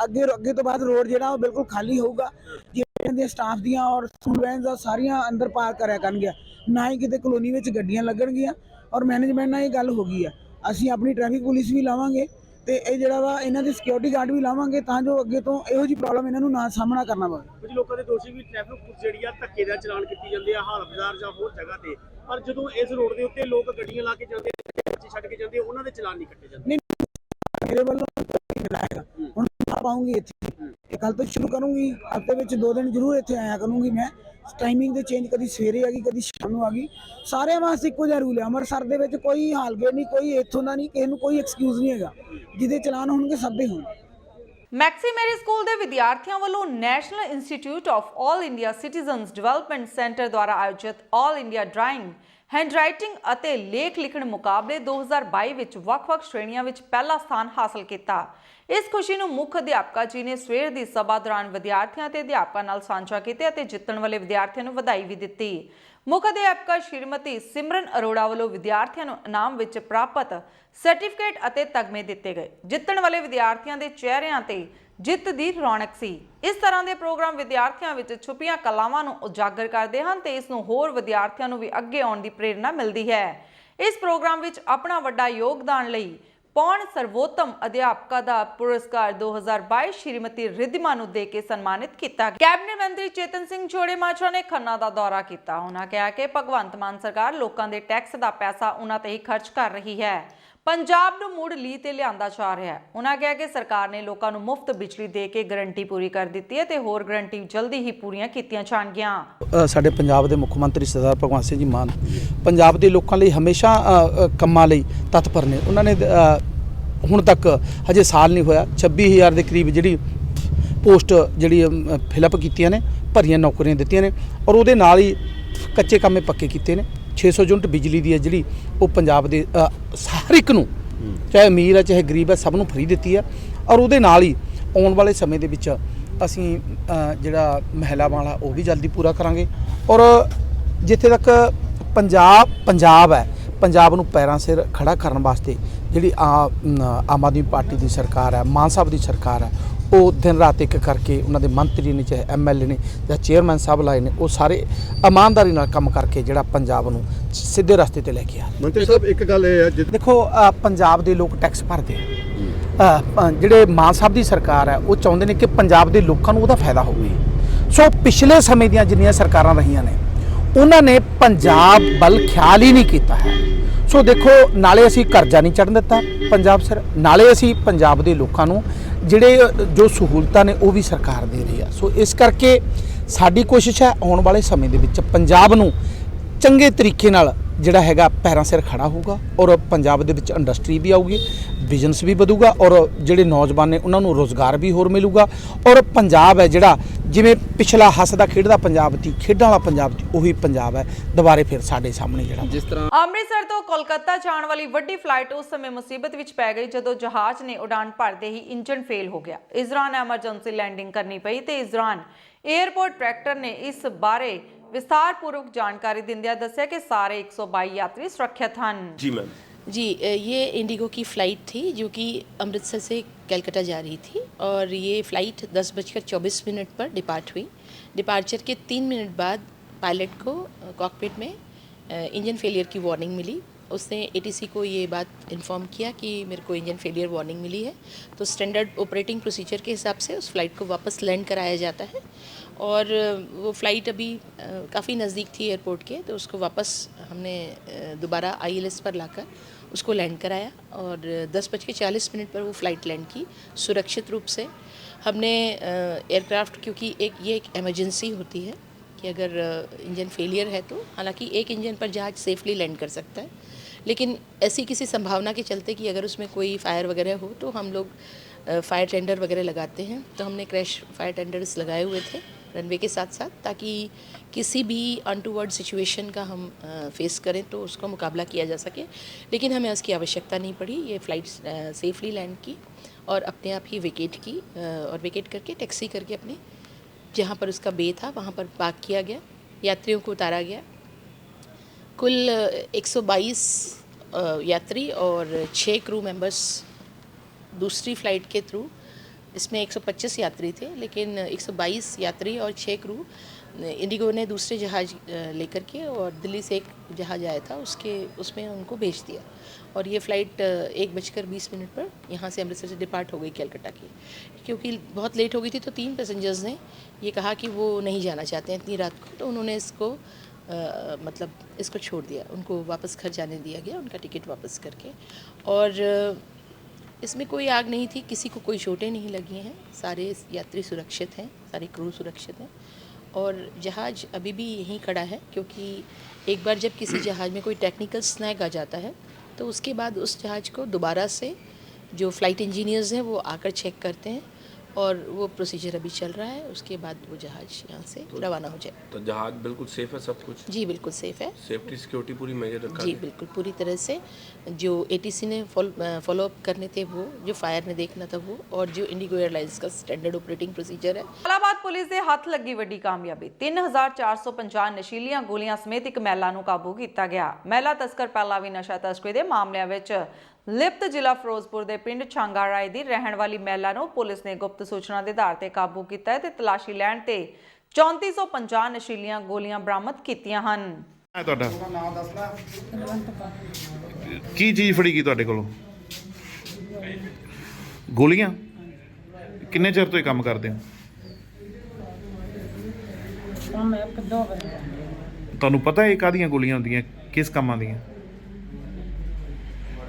ਅੱਗੇ ਤੋਂ ਬਾਅਦ ਰੋਡ ਜਿਹੜਾ ਉਹ ਬਿਲਕੁਲ ਖਾਲੀ ਹੋਊਗਾ। ਜਿਹੜੀਆਂ ਦੀਆਂ ਸਟਾਫ ਦੀਆਂ ਔਰ ਸਕੂਲ ਵੈਨਸ ਦਾ ਸਾਰੀਆਂ ਅੰਦਰ ਪਾਰਕ ਕਰਿਆ ਕਰਨਗੀਆਂ, ਨਾ ਹੀ ਕਿਤੇ ਕਲੋਨੀ ਵਿੱਚ ਗੱਡੀਆਂ ਲੱਗਣਗੀਆਂ। ਔਰ ਮੈਨੇਜਮੈਂਟ ਨਾਲ ਇਹ ਗੱਲ ਹੋ ਗਈ ਆ। ਅਸੀਂ ਆਪਣੀ ਟ੍ਰੈਫਿਕ ਪੁਲਿਸ ਵੀ ਲਾਵਾਂਗੇ ਤੇ ਇਹ ਜਿਹੜਾ ਵਾ ਇਹਨਾਂ ਦੀ ਸਿਕਿਉਰਿਟੀ ਗਾਰਡ ਵੀ ਲਾਵਾਂਗੇ ਤਾਂ ਜੋ ਅੱਗੇ ਤੋਂ ਇਹੋ ਜਿਹੀ ਪ੍ਰੋਬਲਮ ਇਹਨਾਂ ਨੂੰ ਨਾ ਸਾਹਮਣਾ ਕਰਨਾ ਪਵੇ। ਕੁਝ ਲੋਕਾਂ ਦੇ ਦੋਸ਼ੀ ਵੀ ਟ੍ਰੈਫਿਕ ਪੁਲਿਸ ਜਿਹੜੀ ਆ ਧੱਕੇ ਦਾ ਚਲਾਨ ਕੀਤੀ ਜਾਂਦੇ ਆ ਹਾਲ ਬਾਜ਼ਾਰ ਜਾਂ ਹੋਰ ਜਗ੍ਹਾ ਤੇ, ਪਰ ਜਦੋਂ ਇਸ ਰੋਡ ਦੇ ਉੱਤੇ ਲੋਕ ਗੱਡੀਆਂ ਲਾ ਕੇ ਜਾਂਦੇ ਬੱਚੇ ਛੱਡ ਕੇ ਜਾਂਦੇ ਉਹਨਾਂ ਦੇ ਚਲਾਨ ਨਹੀਂ ਕੱਟੇ ਜਾਂਦੇ। ਮੇਰੇ ਵੱਲੋਂ ਹੁਣ ਪਾਉਂਗੀ ਇੱਥੇ ਇਹ ਕੱਲ ਤੋਂ ਸ਼ੁਰੂ ਕਰੂੰਗੀ, ਹਫ਼ਤੇ ਵਿੱਚ 2 ਦਿਨ ਜ਼ਰੂਰ ਇੱਥੇ ਆਇਆ ਕਰੂੰਗੀ ਮੈਂ। ਟਾਈਮਿੰਗ ਦੇ ਚੇਂਜ ਕਦੀ ਸਵੇਰੇ ਆ ਗਈ ਕਦੀ ਸ਼ਾਮ ਨੂੰ ਆ ਗਈ, ਸਾਰਿਆਂ ਵਾਸਤੇ ਇੱਕੋ ਜਿਹਾ ਰੂਲ ਹੈ। ਅੰਮ੍ਰਿਤਸਰ ਦੇ ਵਿੱਚ ਕੋਈ ਹਾਲਗੇਟ ਨਹੀਂ, ਕੋਈ ਇੱਥੋਂ ਦਾ ਨਹੀਂ, ਕਿਸੇ ਨੂੰ ਕੋਈ ਐਕਸਕਿਊਜ਼ ਨਹੀਂ ਹੈਗਾ। ਜਿਹਦੇ ਚਲਾਨ ਹੋਣਗੇ ਸਭ ਦੇ ਹੋਣ। ਮੈਕਸੀ ਮੈਰੀ ਸਕੂਲ ਦੇ ਵਿਦਿਆਰਥੀਆਂ ਵੱਲੋਂ national institute of all India citizens development centre ਦੁਆਰਾ ਆਯੋਜਿਤ ਆਲ ਇੰਡੀਆ ਡਰਾਇੰਗ, ਹੈਂਡਰਾਈਟਿੰਗ ਅਤੇ ਲੇਖ ਲਿਖਣ ਮੁਕਾਬਲੇ 2022 ਵਿੱਚ ਵੱਖ-ਵੱਖ ਸ਼੍ਰੇਣੀਆਂ ਵਿੱਚ ਪਹਿਲਾ ਸਥਾਨ ਹਾਸਲ ਕੀਤਾ। ਇਸ ਖੁਸ਼ੀ ਨੂੰ ਮੁੱਖ ਅਧਿਆਪਕਾ ਜੀ ਨੇ ਸਵੇਰ ਦੀ ਸਭਾ ਦੌਰਾਨ ਵਿਦਿਆਰਥੀਆਂ ਤੇ ਅਧਿਆਪਕਾਂ ਨਾਲ ਸਾਂਝਾ ਕੀਤਾ ਅਤੇ ਜਿੱਤਣ ਵਾਲੇ ਵਿਦਿਆਰਥੀਆਂ ਨੂੰ ਵਧਾਈ ਵੀ ਦਿੱਤੀ। ਮੁੱਖ ਅਧਿਆਪਕਾ ਸ਼੍ਰੀਮਤੀ ਸਿਮਰਨ ਅਰੋੜਾ ਵੱਲੋਂ ਵਿਦਿਆਰਥੀਆਂ ਨੂੰ ਇਨਾਮ ਵਿੱਚ ਪ੍ਰਾਪਤ ਸਰਟੀਫਿਕੇਟ ਅਤੇ ਤਗਮੇ ਦਿੱਤੇ ਗਏ। ਜਿੱਤਣ ਵਾਲੇ ਵਿਦਿਆਰਥੀਆਂ ਦੇ ਚਿਹਰਿਆਂ ਤੇ ਜਿੱਤ ਦੀ ਰੌਣਕ ਸੀ। ਇਸ ਤਰ੍ਹਾਂ ਦੇ ਪ੍ਰੋਗਰਾਮ ਵਿਦਿਆਰਥੀਆਂ ਵਿੱਚ ਛੁਪੀਆਂ ਕਲਾਵਾਂ ਨੂੰ ਉਜਾਗਰ ਕਰਦੇ ਹਨ ਤੇ ਇਸ ਨੂੰ ਹੋਰ ਵਿਦਿਆਰਥੀਆਂ ਨੂੰ ਵੀ ਅੱਗੇ ਆਉਣ ਦੀ ਪ੍ਰੇਰਨਾ ਮਿਲਦੀ ਹੈ। ਇਸ ਪ੍ਰੋਗਰਾਮ ਵਿੱਚ ਆਪਣਾ ਵੱਡਾ ਯੋਗਦਾਨ ਲਈ ਪੌਣ ਸਰਵੋਤਮ ਅਧਿਆਪਕਾ ਦਾ ਪੁਰਸਕਾਰ 2022 ਸ਼੍ਰੀਮਤੀ ਰਿਧਿਮਾ ਨੂੰ ਦੇ ਕੇ ਸਨਮਾਨਿਤ ਕੀਤਾ। ਕੈਬਨਿਟ ਮੰਤਰੀ ਚੇਤਨ ਸਿੰਘ ਚੋੜੇ-ਮਾਜਰਾ ਨੇ ਖੰਨਾ ਦਾ ਦੌਰਾ ਕੀਤਾ। ਉਹਨਾਂ ਕਿਹਾ ਕਿ ਭਗਵੰਤ ਮਾਨ ਸਰਕਾਰ ਲੋਕਾਂ ਦੇ ਟੈਕਸ ਦਾ ਪੈਸਾ ਉਹਨਾਂ ਤੇ ਹੀ ਖਰਚ ਕਰ ਰਹੀ ਹੈ, ਪੰਜਾਬ ਨੂੰ ਮੁੜ ਲੀ ਤੇ ਲਿਆਂਦਾ ਜਾ ਰਿਹਾ ਹੈ। ਉਹਨਾਂ ਕਿਹਾ ਕਿ ਸਰਕਾਰ ਨੇ ਲੋਕਾਂ ਨੂੰ ਮੁਫਤ ਬਿਜਲੀ ਦੇ ਕੇ ਗਰੰਟੀ ਪੂਰੀ ਕਰ ਦਿੱਤੀ ਹੈ ਤੇ ਹੋਰ ਗਰੰਟੀ ਜਲਦੀ ਹੀ ਪੂਰੀਆਂ ਕੀਤੀਆਂ ਜਾਣਗੀਆਂ। ਸਾਡੇ ਪੰਜਾਬ ਦੇ ਮੁੱਖ ਮੰਤਰੀ ਸਰਦਾਰ ਭਗਵੰਤ ਸਿੰਘ ਜੀ ਮਾਨ ਪੰਜਾਬ ਦੇ ਲੋਕਾਂ ਲਈ ਹਮੇਸ਼ਾ ਕੰਮਾਂ ਲਈ ਤਤਪਰ ਨੇ। ਉਹਨਾਂ ਨੇ ਹੁਣ ਤੱਕ ਹਜੇ ਸਾਲ ਨਹੀਂ ਹੋਇਆ 26,000 ਦੇ ਕਰੀਬ ਜਿਹੜੀ ਪੋਸਟ ਜਿਹੜੀ ਫਿਲਅਪ ਕੀਤੀਆਂ ਨੇ, ਭਰੀਆਂ ਨੌਕਰੀਆਂ ਦਿੱਤੀਆਂ ਨੇ ਔਰ ਉਹਦੇ ਨਾਲ ਹੀ ਕੱਚੇ ਕੰਮੇ ਪੱਕੇ ਕੀਤੇ ਨੇ। 600 ਯੂਨਿਟ ਬਿਜਲੀ ਦੀ ਹੈ ਜਿਹੜੀ ਉਹ ਪੰਜਾਬ ਦੇ ਹਰ ਇੱਕ ਨੂੰ, ਚਾਹੇ ਅਮੀਰ ਹੈ ਚਾਹੇ ਗਰੀਬ ਹੈ, ਸਭ ਨੂੰ ਫ੍ਰੀ ਦਿੱਤੀ ਹੈ। ਔਰ ਉਹਦੇ ਨਾਲ ਹੀ ਆਉਣ ਵਾਲੇ ਸਮੇਂ ਦੇ ਵਿੱਚ ਅਸੀਂ ਜਿਹੜਾ ਮਹਿਲਾ ਵਾਲਾ ਉਹ ਵੀ ਜਲਦੀ ਪੂਰਾ ਕਰਾਂਗੇ। ਔਰ ਜਿੱਥੇ ਤੱਕ ਪੰਜਾਬ ਹੈ, ਪੰਜਾਬ ਨੂੰ ਪੈਰਾਂ ਸਿਰ ਖੜਾ ਕਰਨ ਵਾਸਤੇ ਜਿਹੜੀ ਆਮ ਆਦਮੀ ਪਾਰਟੀ ਦੀ ਸਰਕਾਰ ਹੈ, ਮਾਨ ਸਾਹਿਬ ਦੀ ਸਰਕਾਰ ਹੈ, ਉਹ ਦਿਨ ਰਾਤ ਇੱਕ ਕਰਕੇ ਉਹਨਾਂ ਦੇ ਮੰਤਰੀ ਨੇ ਚਾਹੇ ਐਮਐਲਏ ਨੇ ਜਾਂ ਚੇਅਰਮੈਨ ਸਾਹਿਬ ਲਾਏ ਨੇ, ਉਹ ਸਾਰੇ ਇਮਾਨਦਾਰੀ ਨਾਲ ਕੰਮ ਕਰਕੇ ਜਿਹੜਾ ਪੰਜਾਬ ਨੂੰ ਸਿੱਧੇ ਰਸਤੇ ਤੇ ਲੈ ਕੇ ਆ। ਮੰਤਰੀ ਸਾਹਿਬ ਇੱਕ ਗੱਲ ਇਹ ਹੈ, ਦੇਖੋ ਪੰਜਾਬ ਦੇ ਲੋਕ ਟੈਕਸ ਭਰਦੇ ਆ, ਜਿਹੜੇ ਮਾਨ ਸਾਹਿਬ ਦੀ ਸਰਕਾਰ ਹੈ ਉਹ ਚਾਹੁੰਦੇ ਨੇ ਕਿ ਪੰਜਾਬ ਦੇ ਲੋਕਾਂ ਨੂੰ ਉਹਦਾ ਫਾਇਦਾ ਹੋਵੇ। ਸੋ ਪਿਛਲੇ ਸਮੇਂ ਦੀਆਂ ਜਿੰਨੀਆਂ ਸਰਕਾਰਾਂ ਰਹੀਆਂ ਨੇ ਉਹਨਾਂ ਨੇ ਪੰਜਾਬ ਵੱਲ ਖਿਆਲ ਹੀ ਨਹੀਂ ਕੀਤਾ ਹੈ। ਸੋ ਦੇਖੋ, ਨਾਲੇ ਅਸੀਂ ਕਰਜ਼ਾ ਨਹੀਂ ਚੜ੍ਹਨ ਦਿੱਤਾ ਪੰਜਾਬ ਸਿਰ, ਨਾਲੇ ਅਸੀਂ ਪੰਜਾਬ ਦੇ ਲੋਕਾਂ ਨੂੰ ਜਿਹੜੇ ਜੋ ਸਹੂਲਤਾਂ ਨੇ ਉਹ ਵੀ ਸਰਕਾਰ ਦੇ ਰਹੀ ਆ। ਸੋ ਇਸ ਕਰਕੇ ਸਾਡੀ ਕੋਸ਼ਿਸ਼ ਹੈ ਆਉਣ ਵਾਲੇ ਸਮੇਂ ਦੇ ਵਿੱਚ ਪੰਜਾਬ ਨੂੰ ਚੰਗੇ ਤਰੀਕੇ ਨਾਲ ਜਿਹੜਾ ਹੈਗਾ ਪੈਰਾਂ ਸਿਰ ਖੜਾ ਹੋਊਗਾ ਔਰ ਪੰਜਾਬ ਦੇ ਵਿੱਚ ਇੰਡਸਟਰੀ ਵੀ ਆਊਗੀ, ਬਿਜ਼ਨਸ ਵੀ ਵਧੂਗਾ ਔਰ ਜਿਹੜੇ ਨੌਜਵਾਨ ਨੇ ਉਹਨਾਂ ਨੂੰ ਰੋਜ਼ਗਾਰ ਵੀ ਹੋਰ ਮਿਲੂਗਾ। ਔਰ ਪੰਜਾਬ ਹੈ ਜਿਹੜਾ ਜਿਵੇਂ ਪਿਛਲਾ ਹੱਸਦਾ ਖੇਡਦਾ ਪੰਜਾਬ ਸੀ, ਖੇਡਾਂ ਵਾਲਾ ਪੰਜਾਬ ਸੀ, ਉਹੀ ਪੰਜਾਬ ਹੈ ਦੁਬਾਰੇ ਫਿਰ ਸਾਡੇ ਸਾਹਮਣੇ ਜਿਹੜਾ ਜਿਸ ਤਰ੍ਹਾਂ ਅੰਮ੍ਰਿਤਸਰ ਤੋਂ ਕੋਲਕਾਤਾ ਜਾਣ ਵਾਲੀ ਵੱਡੀ ਫਲਾਈਟ ਉਸ ਸਮੇਂ ਮੁਸੀਬਤ ਵਿੱਚ ਪੈ ਗਈ ਜਦੋਂ ਜਹਾਜ਼ ਨੇ ਉਡਾਨ ਭਰਦੇ ਹੀ ਇੰਜਨ ਫੇਲ ਹੋ ਗਿਆ। ਇਸ ਦੌਰਾਨ ਐਮਰਜੈਂਸੀ ਲੈਂਡਿੰਗ ਕਰਨੀ ਪਈ ਤੇ ਇਸ ਦੌਰਾਨ 에ਅਰਪੋਰਟ ਡਾਇਰੈਕਟਰ ਨੇ ਇਸ ਬਾਰੇ विस्तारपूर्वक जानकारी दिंदिया दस्सिया कि सारे 122 यात्री सुरक्षित हैं। जी मैम। जी, ये इंडिगो की फ़्लाइट थी जो कि अमृतसर से कलकत्ता जा रही थी और ये फ़्लाइट 10:24 पर डिपार्ट हुई। डिपार्चर के 3 मिनट बाद पायलट को कॉकपिट में इंजन फेलियर की वार्निंग मिली। उसने एटीसी को ये बात इन्फॉर्म किया कि मेरे को इंजन फेलियर वार्निंग मिली है, तो स्टैंडर्ड ऑपरेटिंग प्रोसीजर के हिसाब से उस फ्लाइट को वापस लैंड कराया जाता है। और वो फ़्लाइट अभी काफ़ी नज़दीक थी एयरपोर्ट के, तो उसको वापस हमने दोबारा ILS पर लाकर उसको लैंड कराया और 10:40 पर वो फ़्लाइट लैंड की सुरक्षित रूप से। हमने एयरक्राफ्ट, क्योंकि ये एक एमरजेंसी होती है कि अगर इंजन फेलियर है तो हालांकि एक इंजन पर जहाज़ सेफली लैंड कर सकता है, लेकिन ऐसी किसी संभावना के चलते कि अगर उसमें कोई फायर वगैरह हो तो हम लोग फायर टेंडर वगैरह लगाते हैं। तो हमने क्रैश फायर टेंडर्स लगाए हुए थे रनवे के साथ साथ, ताकि किसी भी अनटूवर्ड सिचुएशन का हम फेस करें तो उसका मुकाबला किया जा सके। लेकिन हमें उसकी आवश्यकता नहीं पड़ी। ये फ़्लाइट सेफली लैंड की और अपने आप ही वेकेट की और वेकेट करके टैक्सी करके अपने जहाँ पर उसका बे था वहाँ पर पार्क किया गया, यात्रियों को उतारा गया। कुल 122 यात्री और 6 क्रू मेंबर्स दूसरी फ़्लाइट के थ्रू इसमें 125 यात्री थे, लेकिन 122 यात्री और 6 क्रू इंडिगो ने दूसरे जहाज़ लेकर के, और दिल्ली से एक जहाज़ आया था उसमें उनको भेज दिया। और ये फ़्लाइट 1:20 पर यहाँ से अमृतसर से डिपार्ट हो गई कलकत्ता की। क्योंकि बहुत लेट हो गई थी तो 3 पैसेंजर्स ने ये कहा कि वो नहीं जाना चाहते हैं इतनी रात को, तो उन्होंने इसको छोड़ दिया, उनको वापस घर जाने दिया गया, उनका टिकट वापस करके। और इसमें कोई आग नहीं थी, किसी को कोई चोटें नहीं लगी हैं, सारे यात्री सुरक्षित हैं, सारे क्रू सुरक्षित हैं। और जहाज़ अभी भी यहीं खड़ा है, क्योंकि एक बार जब किसी जहाज़ में कोई टेक्निकल स्नैग आ जाता है तो उसके बाद उस जहाज़ को दोबारा से जो फ़्लाइट इंजीनियर्स हैं वो आकर चेक करते हैं, और वो प्रोसीजर अभी चल रहा है। उसके बाद वो जहाज़ यहाँ से रवाना हो जाए। तो जहाज़ बिल्कुल सेफ़ है सब कुछ? जी बिल्कुल सेफ़ है। सेफ्टी सिक्योरिटी पूरी मेजर रखा जी बिल्कुल पूरी तरह से। जो ATC ने फॉलो अप करने थे वो, जो फायर ने देखना था वो, और जो इंडिगो एयरलाइंस का स्टैंडर्ड ऑपरेटिंग प्रोसीजर है। ਇਲਾਹਾਬਾਦ ਪੁਲਿਸ ਦੇ ਹੱਥ ਲੱਗੀ ਵੱਡੀ ਕਾਮਯਾਬੀ। 3450 ਨਸ਼ੀਲੀਆਂ ਗੋਲੀਆਂ ਸਮੇਤ ਇੱਕ ਮਹਿਲਾ ਨੂੰ ਕਾਬੂ ਕੀਤਾ ਗਿਆ। ਮਹਿਲਾ ਤਸਕਰ ਪਹਿਲਾਂ ਵੀ ਨਸ਼ਾ ਤਸਕਰੀ ਦੇ ਮਾਮਲਿਆਂ ਵਿੱਚ ਲਿਪਤ ਜ਼ਿਲ੍ਹਾ ਫਿਰੋਜ਼ਪੁਰ ਦੇ ਪਿੰਡ ਛਾਂਗਾਰਾਏ ਦੀ ਰਹਿਣ ਵਾਲੀ ਮਹਿਲਾ ਨੂੰ ਪੁਲਿਸ ਨੇ ਗੁਪਤ ਸੂਚਨਾ ਦੇ ਆਧਾਰ ਤੇ ਕਾਬੂ ਕੀਤਾ ਹੈ ਤੇ ਤਲਾਸ਼ੀ ਲੈਣ ਤੇ 3450 ਨਸ਼ੀਲੀਆਂ ਗੋਲੀਆਂ ਬਰਾਮਦ ਕੀਤੀਆਂ ਹਨ। ਤੁਹਾਡਾ ਕੀ ਚੀਜ਼ ਫੜੀ ਗਈ ਤੁਹਾਡੇ ਕੋਲੋਂ? ਗੋਲੀਆਂ? ਕਿੰਨੇ ਚਿਰ ਤੋਂ ਇਹ ਕੰਮ ਕਰਦੇ ਹੋ? ਤੁਹਾਨੂੰ ਪਤਾ ਇਹ ਕਾਹਦੀਆਂ ਗੋਲੀਆਂ ਹੁੰਦੀਆਂ, ਕਿਸ ਕੰਮਾਂ ਦੀਆਂ?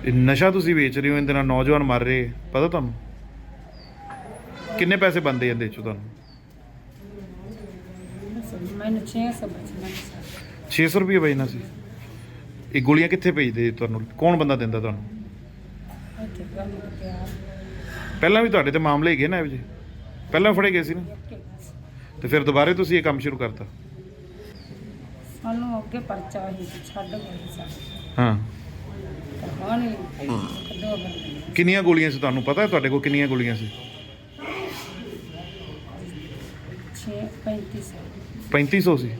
ਇਹ ਨਸ਼ਾ ਤੁਸੀਂ ਵੇਚ ਰਹੇ ਹੋ, ਇਹਦੇ ਨਾਲ ਨੌਜਵਾਨ ਮਰ ਰਹੇ, ਪਤਾ ਤੁਹਾਨੂੰ? ਕਿੰਨੇ ਪੈਸੇ ਬਣਦੇ ਇਹਦੇ ਚੋਂ ਤੁਹਾਨੂੰ? ਮੈਨੂੰ 600 ਰੁਪਏ ਬਚਣਾ ਸੀ। ਇਹ ਗੋਲੀਆਂ ਕਿੱਥੇ ਭੇਜਦੇ ਤੁਹਾਨੂੰ? ਕੌਣ ਬੰਦਾ ਦਿੰਦਾ ਤੁਹਾਨੂੰ? ਪਹਿਲਾਂ ਵੀ ਤੁਹਾਡੇ ਤੇ ਮਾਮਲੇ ਹੈਗੇ ਨਾ ਇਹੋ ਜਿਹੇ? ਪਹਿਲਾਂ ਫੜੇ ਗਏ ਸੀ ਨਾ, ਤੇ ਫਿਰ ਦੁਬਾਰੇ ਤੁਸੀਂ ਇਹ ਕੰਮ ਸ਼ੁਰੂ ਕਰਤਾ? ਸਾਨੂੰ ਅੱਗੇ ਪਰਚਾ ਹੋਈ ਸੀ, ਛੱਡ ਗਏ ਸਨ। ਹਾਂ, ਕਹਾਣੀ ਦੋ ਬੰਦੇ। ਕਿੰਨੀਆਂ ਗੋਲੀਆਂ ਸੀ ਤੁਹਾਨੂੰ ਪਤਾ? ਤੁਹਾਡੇ ਕੋਲ ਕਿੰਨੀਆਂ ਗੋਲੀਆਂ ਸੀ? 3500 ਸੀ।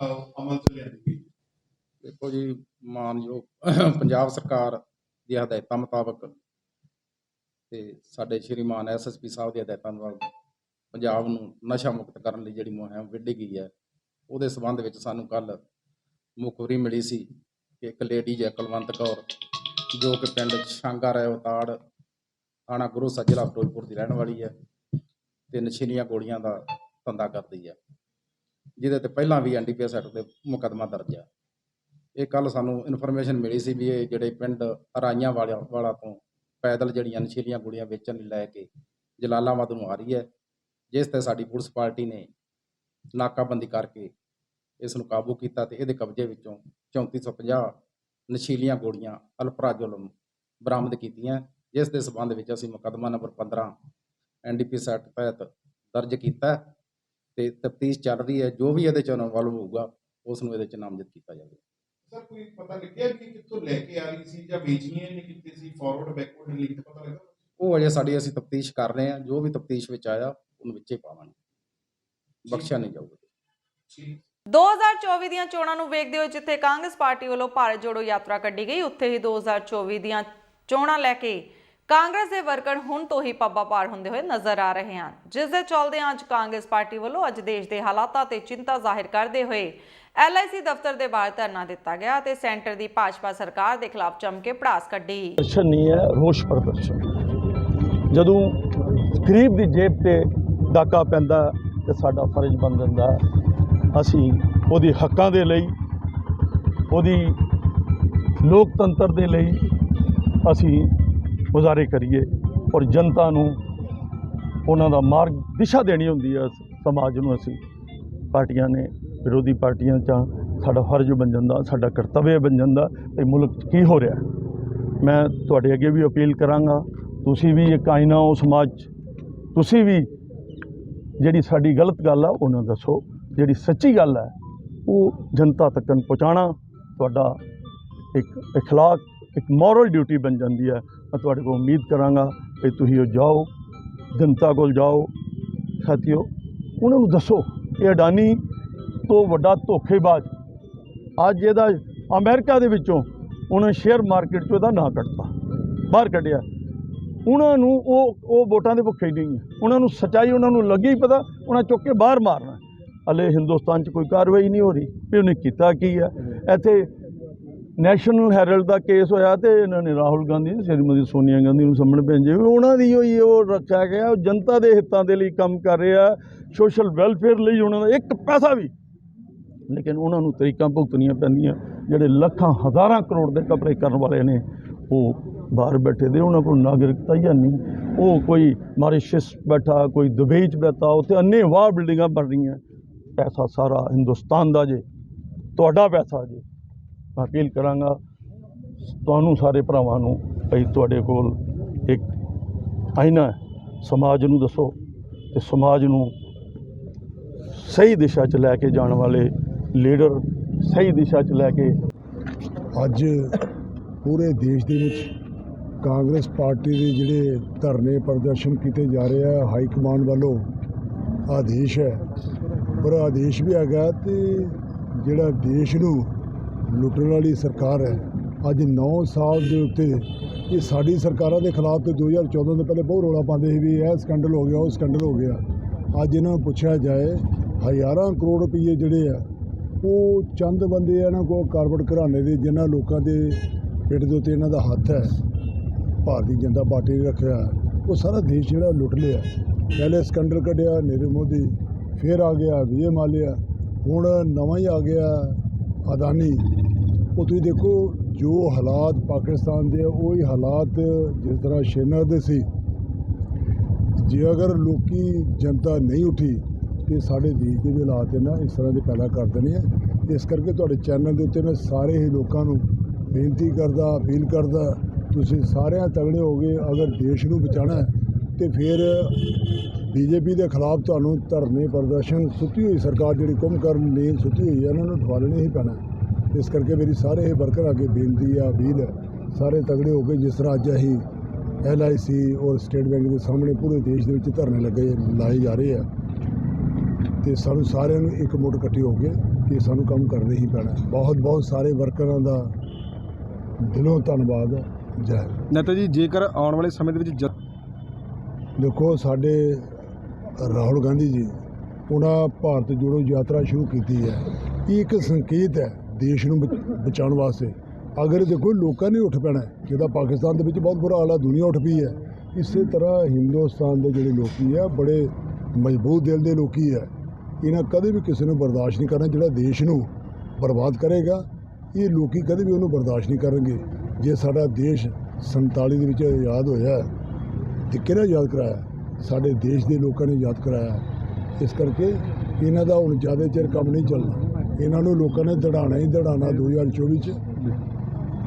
ਅਮਲ ਚ ਲਿਆਂਦੀ। ਦੇਖੋ ਜੀ, ਮਾਨਯੋਗ ਪੰਜਾਬ ਸਰਕਾਰ ਦੀ ਹਦਾਇਤਾਂ ਮੁਤਾਬਕ ਤੇ ਸਾਡੇ ਸ਼੍ਰੀਮਾਨ SSP ਸਾਹਿਬ ਦੀ ਹਦਾਇਤਾਂ ਮੁਤਾਬਕ ਪੰਜਾਬ ਨੂੰ ਨਸ਼ਾ ਮੁਕਤ ਕਰਨ ਲਈ ਜਿਹੜੀ ਮੁਹਿੰਮ ਵਿੱਢੀ ਗਈ ਹੈ, ਉਹਦੇ ਸੰਬੰਧ ਵਿੱਚ ਸਾਨੂੰ ਕੱਲ ਮੁਖਬਰੀ ਮਿਲੀ ਸੀ ਕਿ ਇੱਕ ਲੇਡੀ ਹੈ ਕੁਲਵੰਤ ਕੌਰ, ਜੋ ਕਿ ਪਿੰਡ ਛਾਂਗਾਰਾਏ ਉਤਾੜ, ਥਾਣਾ ਗੁਰੂ ਜ਼ਿਲ੍ਹਾ ਫਿਰੋਜ਼ਪੁਰ ਦੀ ਰਹਿਣ ਵਾਲੀ ਹੈ ਤੇ ਨਸ਼ੀਲੀਆਂ ਗੋਲੀਆਂ ਦਾ ਧੰਦਾ ਕਰਦੀ ਹੈ, ਜਿਹਦੇ ਤੇ ਪਹਿਲਾਂ ਵੀ NDPS ਐਕਟ ਦੇ ਮੁਕੱਦਮਾ ਦਰਜ ਹੈ। ਇਹ ਕੱਲ ਸਾਨੂੰ ਇਨਫੋਰਮੇਸ਼ਨ ਮਿਲੀ ਸੀ ਵੀ ਇਹ ਜਿਹੜੇ ਪਿੰਡ ਅਰਾਈਆਂ ਵਾਲਾ ਤੋਂ ਪੈਦਲ ਜਿਹੜੀਆਂ ਨਸ਼ੀਲੀਆਂ ਗੋਲੀਆਂ ਵੇਚਣ ਲਈ ਲੈ ਕੇ ਜਲਾਲਾਬਾਦ ਨੂੰ ਆ ਰਹੀ ਹੈ, ਜਿਸ ਤੇ ਸਾਡੀ ਪੁਲਿਸ ਪਾਰਟੀ ਨੇ ਨਾਕਾਬੰਦੀ ਕਰਕੇ ਇਸ ਨੂੰ ਕਾਬੂ ਕੀਤਾ ਤੇ ਇਹਦੇ ਕਬਜ਼ੇ ਵਿੱਚੋਂ 3450 ਨਸ਼ੀਲੀਆਂ ਗੋਲੀਆਂ ਅਲਪਰਾਜ਼ੋਲਮ ਬਰਾਮਦ ਕੀਤੀਆਂ, ਜਿਸ ਦੇ ਸਬੰਧ ਵਿੱਚ ਅਸੀਂ ਮੁਕੱਦਮਾ ਨੰਬਰ 15 NDPS ਐਕਟ ਤਹਿਤ ਦਰਜ ਕੀਤਾ ਤੇ ਤਫਤੀਸ਼ ਚੱਲ ਰਹੀ ਹੈ। ਜੋ ਵੀ ਇਹਦੇ 'ਚ ਇਨਵੋਲਵ ਹੋਊਗਾ ਉਸ ਨੂੰ ਇਹਦੇ 'ਚ ਨਾਮਜ਼ਦ ਕੀਤਾ ਜਾਵੇਗਾ। ਸਰ, ਕੋਈ ਪਤਾ ਲੱਗਿਆ ਕਿ ਕਿੱਥੋਂ ਲੈ ਕੇ ਆ ਰਹੀ ਸੀ ਜਾਂ ਵੇਚਣੀਆਂ ਨਹੀਂ ਕੀਤੀ ਸੀ? ਫਾਰਵਰਡ ਬੈਕਵਰਡ ਲਿੰਕ ਪਤਾ ਲੱਗਾ? ਉਹ ਅਜੇ ਸਾਡੀ ਅਸੀਂ ਤਫਤੀਸ਼ ਕਰ ਰਹੇ ਹਾਂ, ਜੋ ਵੀ ਤਫਤੀਸ਼ ਵਿੱਚ ਆਇਆ ਉਹਨੂੰ ਵਿੱਚੇ ਪਾਵਾਂਗੇ, ਬਖਸ਼ਿਆ ਨਹੀਂ ਜਾਊਗਾ। 2024 ਦੀਆਂ ਚੋਣਾਂ ਨੂੰ ਵੇਖਦੇ ਹੋਏ ਜਿੱਥੇ ਕਾਂਗਰਸ ਪਾਰਟੀ ਵੱਲੋਂ ਭਾਰਤ ਜੋੜੋ ਯਾਤਰਾ ਕੱਢੀ ਗਈ, ਉੱਥੇ ਹੀ 2024 ਦੀਆਂ ਚੋਣਾਂ ਲੈ ਕੇ ਕਾਂਗਰਸ ਦੇ ਵਰਕਰ ਹੁਣ ਤੋਂ ਹੀ ਪੱਬਾਂ ਭਾਰ ਹੁੰਦੇ ਹੋਏ ਨਜ਼ਰ ਆ ਰਹੇ ਹਨ, ਜਿਸ ਦੇ ਚੱਲਦਿਆਂ ਅੱਜ ਕਾਂਗਰਸ ਪਾਰਟੀ ਵੱਲੋਂ ਅੱਜ ਦੇਸ਼ ਦੇ ਹਾਲਾਤਾਂ ਤੇ ਚਿੰਤਾ ਜ਼ਾਹਿਰ ਕਰਦੇ ਹੋਏ LIC ਦਫ਼ਤਰ ਦੇ ਬਾਹਰ ਧਰਨਾ ਦਿੱਤਾ ਗਿਆ ਤੇ ਸੈਂਟਰ ਦੀ ਭਾਜਪਾ ਸਰਕਾਰ ਦੇ ਖਿਲਾਫ ਚਮਕੇ ਭੜਾਸ ਕੱਢੀ। ਪ੍ਰਦਰਸ਼ਨ ਨਹੀਂ ਹੈ, ਰੋਸ ਪ੍ਰਦਰਸ਼ਨ। ਜਦੋਂ ਗਰੀਬ ਦੀ ਜੇਬ ਤੇ ਡਾਕਾ ਪੈਂਦਾ ਤੇ ਸਾਡਾ ਫਰਜ਼ ਬਣ ਜਾਂਦਾ ਅਸੀਂ ਉਹਦੇ ਹੱਕਾਂ ਦੇ ਲਈ, ਉਹਦੀ ਲੋਕਤੰਤਰ ਦੇ ਲਈ ਅਸੀਂ ਮੁਜ਼ਾਹਰੇ ਕਰੀਏ ਔਰ ਜਨਤਾ ਨੂੰ ਉਹਨਾਂ ਦਾ ਮਾਰਗ ਦਿਸ਼ਾ ਦੇਣੀ ਹੁੰਦੀ ਹੈ। ਸਮਾਜ ਨੂੰ ਅਸੀਂ ਪਾਰਟੀਆਂ ਨੇ, ਵਿਰੋਧੀ ਪਾਰਟੀਆਂ 'ਚ ਸਾਡਾ ਫਰਜ਼ ਬਣ ਜਾਂਦਾ, ਸਾਡਾ ਕਰਤੱਵ ਬਣ ਜਾਂਦਾ ਕਿ ਮੁਲਕ 'ਚ ਕੀ ਹੋ ਰਿਹਾ। ਮੈਂ ਤੁਹਾਡੇ ਅੱਗੇ ਵੀ ਅਪੀਲ ਕਰਾਂਗਾ, ਤੁਸੀਂ ਵੀ ਇੱਕ ਆਇਨਾ ਹੋ ਸਮਾਜ 'ਚ, ਤੁਸੀਂ ਵੀ ਜਿਹੜੀ ਸਾਡੀ ਗਲਤ ਗੱਲ ਆ ਉਹਨਾਂ ਦੱਸੋ, ਜਿਹੜੀ ਸੱਚੀ ਗੱਲ ਹੈ ਉਹ ਜਨਤਾ ਤੱਕ ਪਹੁੰਚਾਉਣਾ ਤੁਹਾਡਾ ਇੱਕ ਇਖਲਾਕ, ਇੱਕ ਮੋਰਲ ਡਿਊਟੀ ਬਣ ਜਾਂਦੀ ਹੈ। ਮੈਂ ਤੁਹਾਡੇ ਕੋਲ ਉਮੀਦ ਕਰਾਂਗਾ ਕਿ ਤੁਸੀਂ ਉਹ ਜਾਓ, ਜਨਤਾ ਕੋਲ ਜਾਓ, ਸਾਥੀਓ ਉਹਨਾਂ ਨੂੰ ਦੱਸੋ ਇਹ ਅਡਾਨੀ ਤੋਂ ਵੱਡਾ ਧੋਖੇਬਾਜ਼ ਅੱਜ ਇਹਦਾ ਅਮਰੀਕਾ ਦੇ ਵਿੱਚੋਂ ਉਹਨਾਂ ਸ਼ੇਅਰ ਮਾਰਕੀਟ 'ਚੋਂ ਇਹਦਾ ਨਾਂ ਕੱਢਤਾ, ਬਾਹਰ ਕੱਢਿਆ। ਉਹਨਾਂ ਨੂੰ ਉਹ ਵੋਟਾਂ ਦੇ ਭੁੱਖੇ ਨਹੀਂ ਹੈ। ਉਹਨਾਂ ਨੂੰ ਸੱਚਾਈ ਉਹਨਾਂ ਨੂੰ ਲੱਗੀ ਹੀ ਪਤਾ, ਉਹਨਾਂ ਚੁੱਕ ਕੇ ਬਾਹਰ ਮਾਰਨਾ। ਹਲੇ ਹਿੰਦੁਸਤਾਨ 'ਚ ਕੋਈ ਕਾਰਵਾਈ ਨਹੀਂ ਹੋ ਰਹੀ ਵੀ ਉਹਨੇ ਕੀਤਾ ਕੀ ਹੈ। ਇੱਥੇ ਨੈਸ਼ਨਲ ਹੈਰਲਡ ਦਾ ਕੇਸ ਹੋਇਆ ਤੇ ਇਹਨਾਂ ਨੇ ਰਾਹੁਲ ਗਾਂਧੀ, ਸ਼੍ਰੀਮਤੀ ਸੋਨੀਆ ਗਾਂਧੀ ਨੂੰ ਸਾਹਮਣੇ ਭੇਜੇ, ਉਹਨਾਂ ਦੀ ਹੋਈ ਉਹ ਰੱਖਿਆ ਗਿਆ। ਉਹ ਜਨਤਾ ਦੇ ਹਿੱਤਾਂ ਦੇ ਲਈ ਕੰਮ ਕਰ ਰਿਹਾ, ਸੋਸ਼ਲ ਵੈਲਫੇਅਰ ਲਈ ਉਹਨਾਂ ਦਾ ਇੱਕ ਪੈਸਾ ਵੀ, ਲੇਕਿਨ ਉਹਨਾਂ ਨੂੰ ਤਰੀਕਾਂ ਭੁਗਤਣੀਆਂ ਪੈਂਦੀਆਂ। ਜਿਹੜੇ ਲੱਖਾਂ ਹਜ਼ਾਰਾਂ ਕਰੋੜ ਦੇ ਕਪੜੇ ਕਰਨ ਵਾਲੇ ਨੇ ਉਹ ਬਾਹਰ ਬੈਠੇ ਦੇ, ਉਹਨਾਂ ਕੋਲ ਨਾਗਰਿਕਤਾ ਹੀ ਨਹੀਂ। ਉਹ ਕੋਈ ਮਾਰੀਸ਼ਸ ਬੈਠਾ, ਕੋਈ ਦੁਬਈ 'ਚ ਬੈਠਾ, ਉੱਥੇ ਅੰਨ੍ਹੇਵਾਹ ਬਿਲਡਿੰਗਾਂ ਬਣ ਰਹੀਆਂ। ਪੈਸਾ ਸਾਰਾ ਹਿੰਦੁਸਤਾਨ ਦਾ ਜੇ, ਤੁਹਾਡਾ ਪੈਸਾ ਜੇ। ਮੈਂ ਅਪੀਲ ਕਰਾਂਗਾ ਤੁਹਾਨੂੰ ਸਾਰੇ ਭਰਾਵਾਂ ਨੂੰ, ਭਾਈ ਤੁਹਾਡੇ ਕੋਲ ਇੱਕ ਆਇਨਾ ਹੈ, ਸਮਾਜ ਨੂੰ ਦੱਸੋ ਤੇ ਸਮਾਜ ਨੂੰ ਸਹੀ ਦਿਸ਼ਾ 'ਚ ਲੈ ਕੇ ਜਾਣ ਵਾਲੇ ਲੀਡਰ, ਸਹੀ ਦਿਸ਼ਾ 'ਚ ਲੈ ਕੇ। ਅੱਜ ਪੂਰੇ ਦੇਸ਼ ਦੇ ਵਿੱਚ ਕਾਂਗਰਸ ਪਾਰਟੀ ਦੇ ਜਿਹੜੇ ਧਰਨੇ ਪ੍ਰਦਰਸ਼ਨ ਕੀਤੇ ਜਾ ਰਹੇ ਆ, ਹਾਈ ਕਮਾਂਡ ਵੱਲੋਂ ਆਦੇਸ਼ ਹੈ, ਪਰ ਆਦੇਸ਼ ਵੀ ਹੈਗਾ ਤੇ ਜਿਹੜਾ ਦੇਸ਼ ਨੂੰ ਲੁੱਟਣ ਵਾਲੀ ਸਰਕਾਰ ਹੈ, ਅੱਜ 9 ਸਾਲ ਦੇ ਉੱਤੇ ਇਹ ਸਾਡੀ ਸਰਕਾਰਾਂ ਦੇ ਖਿਲਾਫ ਤੇ 2014 ਤੋਂ ਪਹਿਲੇ ਬਹੁਤ ਰੌਲਾ ਪਾਉਂਦੇ ਸੀ ਵੀ ਇਹ ਸਕੈਂਡਲ ਹੋ ਗਿਆ, ਉਹ ਸਕੈਂਡਲ ਹੋ ਗਿਆ। ਅੱਜ ਇਹਨਾਂ ਨੂੰ ਪੁੱਛਿਆ ਜਾਏ, ਹਜ਼ਾਰਾਂ ਕਰੋੜ ਰੁਪਏ ਜਿਹੜੇ ਆ ਉਹ ਚੰਦ ਬੰਦੇ ਆ ਇਹਨਾਂ ਕੋਲ, ਕਾਰਪੋਰੇਟ ਘਰਾਣੇ ਦੇ, ਜਿਨ੍ਹਾਂ ਲੋਕਾਂ ਦੇ ਪਿੱਠ ਦੇ ਉੱਤੇ ਇਹਨਾਂ ਦਾ ਹੱਥ ਹੈ, ਭਾਰਤੀ ਜਨਤਾ ਪਾਰਟੀ ਨੇ ਰੱਖਿਆ, ਉਹ ਸਾਰਾ ਦੇਸ਼ ਜਿਹੜਾ ਲੁੱਟ ਲਿਆ। ਪਹਿਲੇ ਸਕੈਂਡਲ ਕੱਢਿਆ ਨੀਰਵ ਮੋਦੀ, ਫਿਰ ਆ ਗਿਆ ਵਿਜੇ ਮਾਲਿਆ, ਹੁਣ ਨਵਾਂ ਹੀ ਆ ਗਿਆ ਅਦਾਨੀ। ਉਹ ਤੁਸੀਂ ਦੇਖੋ ਜੋ ਹਾਲਾਤ ਪਾਕਿਸਤਾਨ ਦੇ, ਉਹੀ ਹਾਲਾਤ ਜਿਸ ਤਰ੍ਹਾਂ ਸ਼੍ਰੀਨਗਰ ਦੇ ਸੀ। ਜੇ ਅਗਰ ਲੋਕੀ ਜਨਤਾ ਨਹੀਂ ਉੱਠੀ ਤੇ ਸਾਡੇ ਦੇਸ਼ ਦੇ ਵੀ ਹਾਲਾਤ ਨਾ ਇਸ ਤਰ੍ਹਾਂ ਦੇ ਪੈਦਾ ਕਰ ਦੇਣੇ ਆ। ਇਸ ਕਰਕੇ ਤੁਹਾਡੇ ਚੈਨਲ ਦੇ ਉੱਤੇ ਮੈਂ ਸਾਰੇ ਹੀ ਲੋਕਾਂ ਨੂੰ ਬੇਨਤੀ ਕਰਦਾ, ਅਪੀਲ ਕਰਦਾ, ਤੁਸੀਂ ਸਾਰਿਆਂ ਤਗੜੇ ਹੋ ਗਏ। ਅਗਰ ਦੇਸ਼ ਨੂੰ ਬਚਾਉਣਾ ਹੈ ਤੇ ਫਿਰ ਬੀਜੇਪੀ ਦੇ ਖਿਲਾਫ ਤੁਹਾਨੂੰ ਧਰਨੇ ਪ੍ਰਦਰਸ਼ਨ, ਸੁੱਤੀ ਹੋਈ ਸਰਕਾਰ ਜਿਹੜੀ ਕੁੰਭਕਰਨ ਨੀਂਦ ਸੁੱਤੀ ਹੋਈ ਹੈ, ਇਹਨਾਂ ਨੂੰ ਠਵਾਲਣੇ ਹੀ ਪੈਣਾ। ਇਸ ਕਰਕੇ ਮੇਰੀ ਸਾਰੇ ਇਹ ਵਰਕਰ ਅੱਗੇ ਬੇਨਤੀ ਆ, ਅਪੀਲ ਹੈ, ਸਾਰੇ ਤਗੜੇ ਹੋ ਕੇ ਜਿਸ ਤਰ੍ਹਾਂ ਅੱਜ ਅਸੀਂ LIC ਔਰ ਸਟੇਟ ਬੈਂਕ ਦੇ ਸਾਹਮਣੇ ਪੂਰੇ ਦੇਸ਼ ਦੇ ਵਿੱਚ ਧਰਨੇ ਲਾਏ ਜਾ ਰਹੇ ਆ, ਤੇ ਸਾਨੂੰ ਸਾਰਿਆਂ ਨੂੰ ਇੱਕ ਮੁੱਠ ਇਕੱਠੇ ਹੋ ਕੇ ਕਿ ਸਾਨੂੰ ਕੰਮ ਕਰਨਾ ਹੀ ਪੈਣਾ। ਬਹੁਤ ਬਹੁਤ ਸਾਰੇ ਵਰਕਰਾਂ ਦਾ ਦਿਲੋਂ ਧੰਨਵਾਦ ਹੈ। ਜੈ ਨੇਤਾ ਜੀ, ਜੇਕਰ ਆਉਣ ਵਾਲੇ ਸਮੇਂ ਦੇ ਵਿੱਚ ਦੇਖੋ ਸਾਡੇ ਰਾਹੁਲ ਗਾਂਧੀ ਜੀ, ਉਹਨਾਂ ਭਾਰਤ ਜੋੜੋ ਯਾਤਰਾ ਸ਼ੁਰੂ ਕੀਤੀ ਹੈ। ਇਹ ਇੱਕ ਸੰਕੇਤ ਹੈ ਦੇਸ਼ ਨੂੰ ਬਚਾਉਣ ਵਾਸਤੇ। ਅਗਰ ਦੇਖੋ ਲੋਕਾਂ ਨੇ ਉੱਠ ਪੈਣਾ, ਜਿਹਦਾ ਪਾਕਿਸਤਾਨ ਦੇ ਵਿੱਚ ਬਹੁਤ ਬੁਰਾ ਹਾਲ ਹੈ, ਦੁਨੀਆ ਉੱਠ ਪਈ ਹੈ, ਇਸੇ ਤਰ੍ਹਾਂ ਹਿੰਦੁਸਤਾਨ ਦੇ ਜਿਹੜੇ ਲੋਕੀ ਆ ਬੜੇ ਮਜ਼ਬੂਤ ਦਿਲ ਦੇ ਲੋਕੀ ਹੈ। ਇਹਨਾਂ ਕਦੇ ਵੀ ਕਿਸੇ ਨੂੰ ਬਰਦਾਸ਼ਤ ਨਹੀਂ ਕਰਨਾ ਜਿਹੜਾ ਦੇਸ਼ ਨੂੰ ਬਰਬਾਦ ਕਰੇਗਾ। ਇਹ ਲੋਕੀ ਕਦੇ ਵੀ ਉਹਨੂੰ ਬਰਦਾਸ਼ਤ ਨਹੀਂ ਕਰਨਗੇ। ਜੇ ਸਾਡਾ ਦੇਸ਼ 47 ਦੇ ਵਿੱਚ ਆਜ਼ਾਦ ਹੋਇਆ ਤੇ ਕਿਹੜਾ ਯਾਦ ਕਰਾਇਆ? ਸਾਡੇ ਦੇਸ਼ ਦੇ ਲੋਕਾਂ ਨੇ ਯਾਦ ਕਰਾਇਆ। ਇਸ ਕਰਕੇ ਇਹਨਾਂ ਦਾ ਹੁਣ ਜ਼ਿਆਦਾ ਚਿਰ ਕੰਮ ਨਹੀਂ ਚੱਲਣਾ। ਇਹਨਾਂ ਨੂੰ ਲੋਕਾਂ ਨੇ ਦੜਾਣਾ ਹੀ ਦੜਾਣਾ 2024 ਚ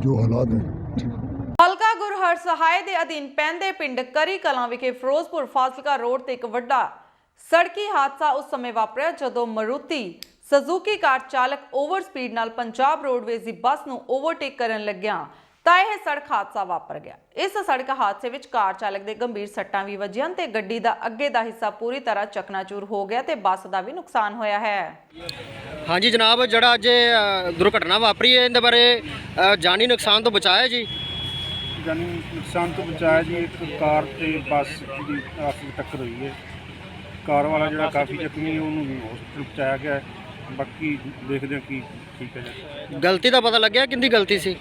ਜੋ ਹਾਲਾਤ ਹੈ। ਹਲਕਾ ਗੁਰਹਰ ਸਹਾਇ ਦੇ ਅਧੀਨ ਪੈਂਦੇ ਪਿੰਡ ਕਰੀ ਕਲਾਂ ਵਿਖੇ ਫਿਰੋਜ਼ਪੁਰ ਫਾਜ਼ਿਲਕਾ ਰੋਡ ਤੇ ਇੱਕ ਵੱਡਾ ਸੜਕੀ ਹਾਦਸਾ ਉਸ ਸਮੇਂ ਵਾਪਰਿਆ ਜਦੋਂ ਮਾਰੂਤੀ ਸੁਜ਼ੂਕੀ ਕਾਰ ਚਾਲਕ ਓਵਰ ਸਪੀਡ ਨਾਲ ਪੰਜਾਬ ਰੋਡਵੇਜ਼ ਦੀ ਬੱਸ ਨੂੰ ਓਵਰਟੇਕ ਕਰਨ ਲੱਗਿਆ ਤਾਂ ਇਹ ਸੜਕ ਹਾਦਸਾ ਵਾਪਰ ਗਿਆ। ਇਸ ਸੜਕ ਹਾਦਸੇ ਵਿੱਚ ਕਾਰ ਚਾਲਕ ਦੇ ਗੰਭੀਰ ਸੱਟਾਂ ਵੀ ਵੱਜੀਆਂ ਤੇ ਗੱਡੀ ਦਾ ਅੱਗੇ ਦਾ ਹਿੱਸਾ ਪੂਰੀ ਤਰ੍ਹਾਂ ਚਕਨਾਚੂਰ ਹੋ ਗਿਆ ਤੇ ਬੱਸ ਦਾ ਵੀ ਨੁਕਸਾਨ ਹੋਇਆ ਹੈ। ਹਾਂਜੀ ਜਨਾਬ, ਜਿਹੜਾ ਅੱਜ ਦੁਰਘਟਨਾ ਵਾਪਰੀ ਹੈ ਇਹਦੇ ਬਾਰੇ ਜਾਨੀ ਨੁਕਸਾਨ ਤੋਂ ਬਚਾਇਆ ਜੀ? ਜਾਨੀ ਨੁਕਸਾਨ ਤੋਂ ਬਚਾਇਆ ਜੀ। ਇੱਕ ਕਾਰ ਤੇ ਬੱਸ ਦੀ ਆਪਸ ਵਿੱਚ ਟੱਕਰ ਹੋਈ ਹੈ। ਕਾਰ ਵਾਲਾ ਜਿਹੜਾ ਕਾਫੀ ਜ਼ਖਮੀ, ਉਹਨੂੰ ਹਸਪਤਾਲ ਪਹੁੰਚਾਇਆ ਗਿਆ। ਬਾਕੀ ਦੇਖਦੇ ਹਾਂ ਕੀ ਠੀਕ ਹੈ ਜੀ। ਗਲਤੀ ਦਾ ਪਤਾ ਲੱਗਿਆ ਕਿੰਦੀ ਗਲਤੀ ਸੀ?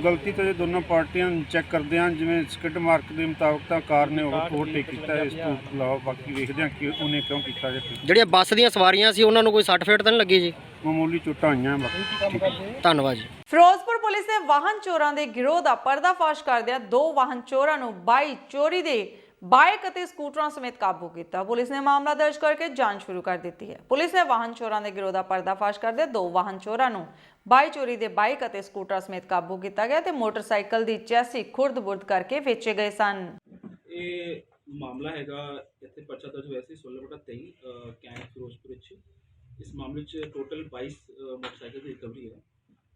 ਗਲਤੀ ਤਾਂ ਦੋਨੋਂ ਪਾਰਟੀਆਂ ਚੈੱਕ ਕਰਦੇ ਹਾਂ। ਜਿਵੇਂ ਸਕਿਡ ਮਾਰਕ ਦੇ ਮੁਤਾਬਕ ਤਾਂ ਕਾਰ ਨੇ ਓਵਰਟੇਕ ਕੀਤਾ। ਇਸ ਤੋਂ ਇਲਾਵਾ ਬਾਕੀ ਵੇਖਦੇ ਹਾਂ ਕਿ ਉਹਨੇ ਕਿਉਂ ਕੀਤਾ ਜੀ। ਜਿਹੜੀਆਂ ਬੱਸ ਦੀਆਂ ਸਵਾਰੀਆਂ ਸੀ ਉਹਨਾਂ ਨੂੰ ਕੋਈ ਸੱਟ ਫੇਟ ਤਾਂ ਨਹੀਂ ਲੱਗੀ ਜੀ? ਮਾਮੂਲੀ ਚੋਟਾਂ ਆਈਆਂ ਬਾਕੀ। ਧੰਨਵਾਦ ਜੀ। ਫਿਰੋਜ਼ਪੁਰ ਪੁਲਿਸ ਨੇ ਵਾਹਨ ਚੋਰਾਂ ਦੇ ਗਿਰੋਹ ਦਾ ਪਰਦਾਫਾਸ਼ ਕਰਦਿਆਂ 2 ਵਾਹਨ ਚੋਰਾਂ ਨੂੰ 22 ਚੋਰੀ ਦੇ ਬਾਈਕ ਅਤੇ ਸਕੂਟਰਾਂ ਸਮੇਤ ਕਾਬੂ ਕੀਤਾ। ਪੁਲਿਸ ਨੇ ਮਾਮਲਾ ਦਰਜ ਕਰਕੇ ਜਾਂਚ ਸ਼ੁਰੂ ਕਰ ਦਿੱਤੀ ਹੈ। ਪੁਲਿਸ ਨੇ ਵਾਹਨ ਚੋਰਾਂ ਦੇ ਗਿਰੋਹ ਦਾ ਪਰਦਾਫਾਸ਼ ਕਰਦੇ 2 ਵਾਹਨ ਚੋਰਾਂ ਨੂੰ 22 ਚੋਰੀ ਦੇ ਬਾਈਕ ਅਤੇ ਸਕੂਟਰਾਂ ਸਮੇਤ ਕਾਬੂ ਕੀਤਾ ਗਿਆ ਤੇ ਮੋਟਰਸਾਈਕਲ ਦੀ ਚੈਸੀ ਖੁਰਦ-ਬੁਰਦ ਕਰਕੇ ਵੇਚੇ ਗਏ ਸਨ। ਇਹ ਮਾਮਲਾ ਹੈਗਾ, ਇੱਥੇ ਪਰਚਾ ਦਰਜ ਹੋਇਆ ਸੀ 16/23 ਕੈਂਟ ਫਿਰੋਜ਼ਪੁਰ ਵਿੱਚ। ਇਸ ਮਾਮਲੇ 'ਚ ਟੋਟਲ 22 ਮੋਟਰਸਾਈਕਲ ਦੀ ਰਿਕਵਰੀ ਹੈ।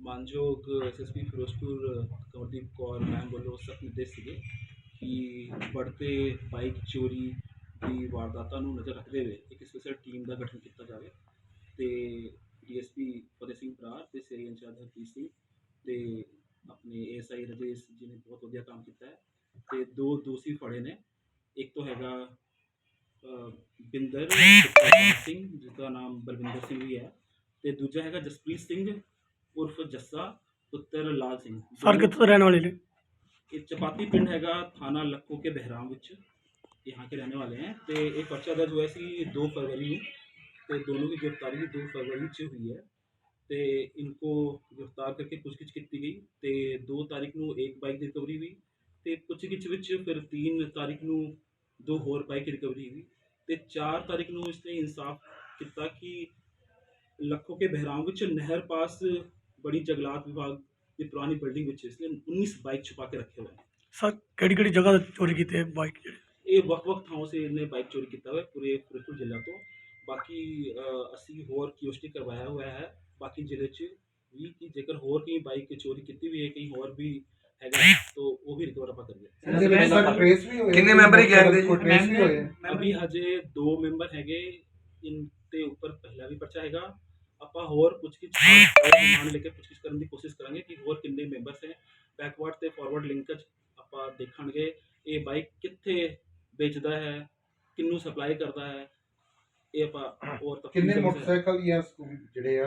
ਮਾਨਯੋਗ SSP ਫਿਰੋਜ਼ਪੁਰ ਕਮਰਦੀਪ ਕੌਰ ਮੈਮ ਵੱਲੋਂ ਸਖਤ ਨਿਰਦੇਸ਼ ਸੀਗੇ ਕਿ बढ़ते बाइक चोरी की वारदातों ਨੂੰ ਨਜ਼ਰ ਰੱਖਦੇ ਹੋਏ ਇੱਕ ਸਪੈਸ਼ਲ ਟੀਮ ਦਾ ਗਠਨ ਕੀਤਾ ਜਾਵੇ ਤੇ DSP ਫਤਿਹ ਸਿੰਘ ਬਰਾੜ ਤੇ ਸੀਆਈ ਇੰਚਾਰਜ ਹਰਪ੍ਰੀਤ ਸਿੰਘ ਤੇ ਆਪਣੇ ASI ਰਜੇਸ਼ ਜੀ ਨੇ ਬਹੁਤ ਵਧੀਆ ਕੰਮ ਕੀਤਾ ਹੈ। ਤੇ ਦੋ ਦੋਸ਼ੀ ਫੜੇ ਨੇ। ਇੱਕ ਤੋਂ ਹੈਗਾ ਬਿੰਦਰ ਸਿੰਘ ਜਿਸਦਾ ਨਾਮ ਬਲਵਿੰਦਰ ਸਿੰਘ ਵੀ ਹੈ, ਤੇ ਦੂਜਾ ਹੈਗਾ ਜਸਪ੍ਰੀਤ ਸਿੰਘ ਉਰਫ ਜੱਸਾ ਪੁੱਤਰ ਲਾਲ ਸਿੰਘ। ਸਰ ਕਿੱਥੋਂ ਦੇ ਰਹਿਣ ਵਾਲੇ ਨੇ? ये चपाती पिंड हैगा थाना लक्को के बहराम विच, यहाँ के रहने वाले हैं। तो ये पर्चा दर्ज हुआ सी 2 फरवरी को, तो दोनों की गिरफ्तारी भी 2 फरवरी से हुई है। तो इनको गिरफ्तार करके पुछगिछ की गई। तो 2 तारीख को एक बाइक की रिकवरी हुई, तो पुछगिछ विच फिर 3 तारीख को 2 होर बाइक की रिकवरी हुई। तो 4 तारीख को इसने इंसाफ किया कि लक्को के बहराम विच नहर पास बड़ी जंगलात विभाग की पुरानी बिल्डिंग विच इसने 19 बाइक छुपा के रखे हुए हैं। सर किहड़ी जगह चोरी कीते बाइक? ये वक्-वक् थाओं से इन्हें बाइक चोरी किया हुआ है पूरे फिरोजपुर जिला तो। बाकी असी होर क्यूस्टी करवाया हुआ है बाकी जिले च भी कि जेकर होर कहीं बाइक चोरी की हुई है कहीं होर भी हैगा तो वो भी रिकवर आप करिए। कितने मेंबर ही गए थे? ट्रेस भी होए? अभी हजे 2 मेंबर हैगे, इनते ऊपर पहला भी पर्चा हैगा। ਆਪਾਂ ਹੋਰ ਪੁੱਛਗਿੱਛ मान लेके ਪੁੱਛਗਿੱਛ ਕਰਨ ਦੀ ਕੋਸ਼ਿਸ਼ ਕਰਾਂਗੇ ਕਿ ਹੋਰ ਕਿੰਨੇ ਮੈਂਬਰਸ ਹੈ। ਬੈਕਵਰਡ ਤੇ ਫਾਰਵਰਡ ਲਿੰਕੇਜ ਆਪਾਂ ਦੇਖਾਂਗੇ। ਇਹ ਬਾਈਕ ਕਿੱਥੇ ਵੇਚਦਾ ਹੈ, ਕਿੰਨੂੰ ਸਪਲਾਈ ਕਰਦਾ ਹੈ, ਇਹ ਆਪਾਂ ਹੋਰ ਤਫਤੀਸ਼ ਕਿੰਨੇ ਮੋਟਰਸਾਈਕਲ ਜਾਂ ਜਿਹੜੇ ਆ